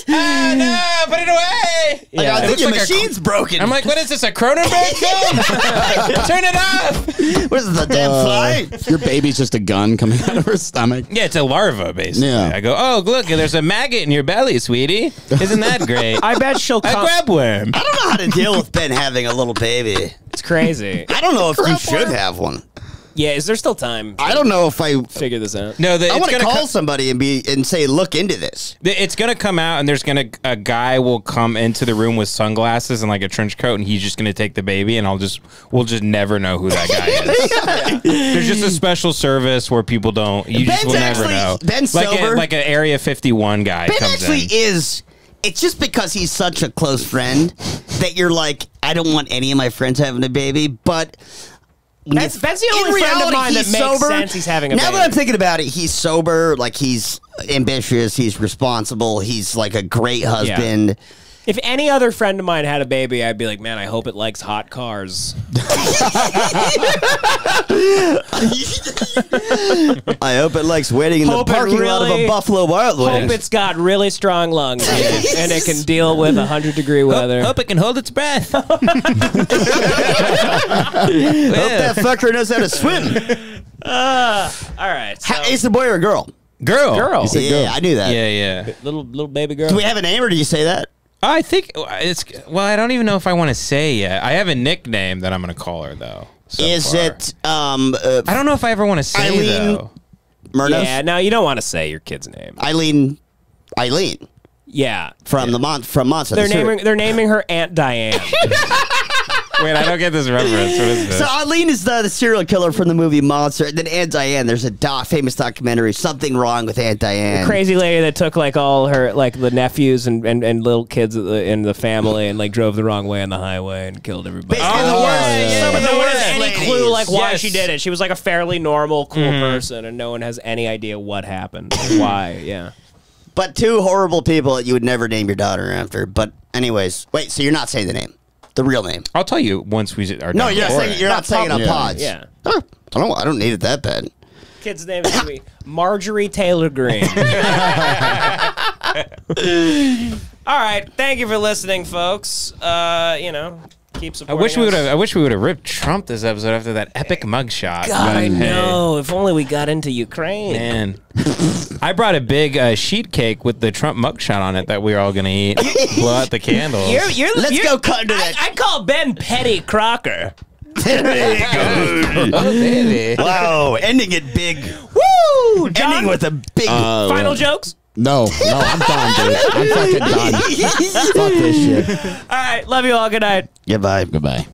No! Put it away! Like, I It think looks your like machine's broken. I'm like, what is this, a Cronenberg film? Turn it off! What is this, the damn fly? Your baby's just a gun coming out of her stomach. Yeah, it's a larva, basically. Yeah. I go, oh, look, there's a maggot in your belly, sweetie. Isn't that great? I bet she'll A come. grabworm. I don't know how to deal with Ben having a little baby. It's crazy. I don't know if you should have one. Yeah, is there still time to I don't know if I figure this out? No, I want to call somebody and say, look into this. It's gonna come out, and a guy will come into the room with sunglasses and like a trench coat, and he's just gonna take the baby, and we'll just never know who that guy is. There's just a special service where people don't. You just will never know. Ben's like sober. like an Area 51 guy Ben comes actually in. is. It's just because he's such a close friend that you're like, I don't want any of my friends having a baby, but. That's the only friend of mine that he's makes sober. sense he's having a Now baby. that I'm thinking about it, he's sober, like he's ambitious, he's responsible, he's like a great husband. If any other friend of mine had a baby, I'd be like, man, I hope it likes hot cars. I hope it likes waiting in Hope the it parking lot of a really- Buffalo Wild Wings. Hope it's got really strong lungs and it can deal with 100-degree weather. Hope it can hold its breath. Hope that fucker knows how to swim. All right. So, Is it a boy or a girl? Girl. Yeah, I knew that. Yeah. little baby girl. Do we have a name or do you say that? I think it's. Well, I don't even know if I want to say yet. I have a nickname that I'm going to call her though. Is it? I don't know if I ever want to say Eileen though. Murnos? Yeah, no, you don't want to say your kid's name. Eileen. Yeah, from Monster. They're naming her Aunt Diane. Wait, I don't get this reference. What is this? So Eileen is the serial killer from the movie Monster. And then Aunt Diane, there's a famous documentary, Something Wrong with Aunt Diane. Crazy lady that took like all her like the nephews and little kids in the family and like drove the wrong way on the highway and killed everybody. Basically the worst. Some of the No one has worst any ladies. clue like why Yes. she did it. She was like a fairly normal, cool person, and no one has any idea what happened, why. Yeah. But two horrible people that you would never name your daughter after. But anyways, wait. So you're not saying the name, the real name? I'll tell you once we are. No, done you're not recording. saying. You're not saying it on pods. Yeah. Oh, I don't need it that bad. Kid's name is gonna be Marjorie Taylor Greene. All right, thank you for listening, folks. Keep I supporting wish we would us. have. I wish we would have ripped Trump this episode after that epic mugshot. God, I Hey, know. If only we got into Ukraine. man. I brought a big sheet cake with the Trump mugshot on it that we were all gonna eat. Blow out the candles. Let's go cut into that. I call Ben Petty Crocker. Very good. Oh, baby. Wow, ending it big. Woo! John, Ending with a big. final jokes? No, I'm done, dude. I'm fucking done. Fuck this shit. All right. Love you all. Good night. Goodbye. Goodbye.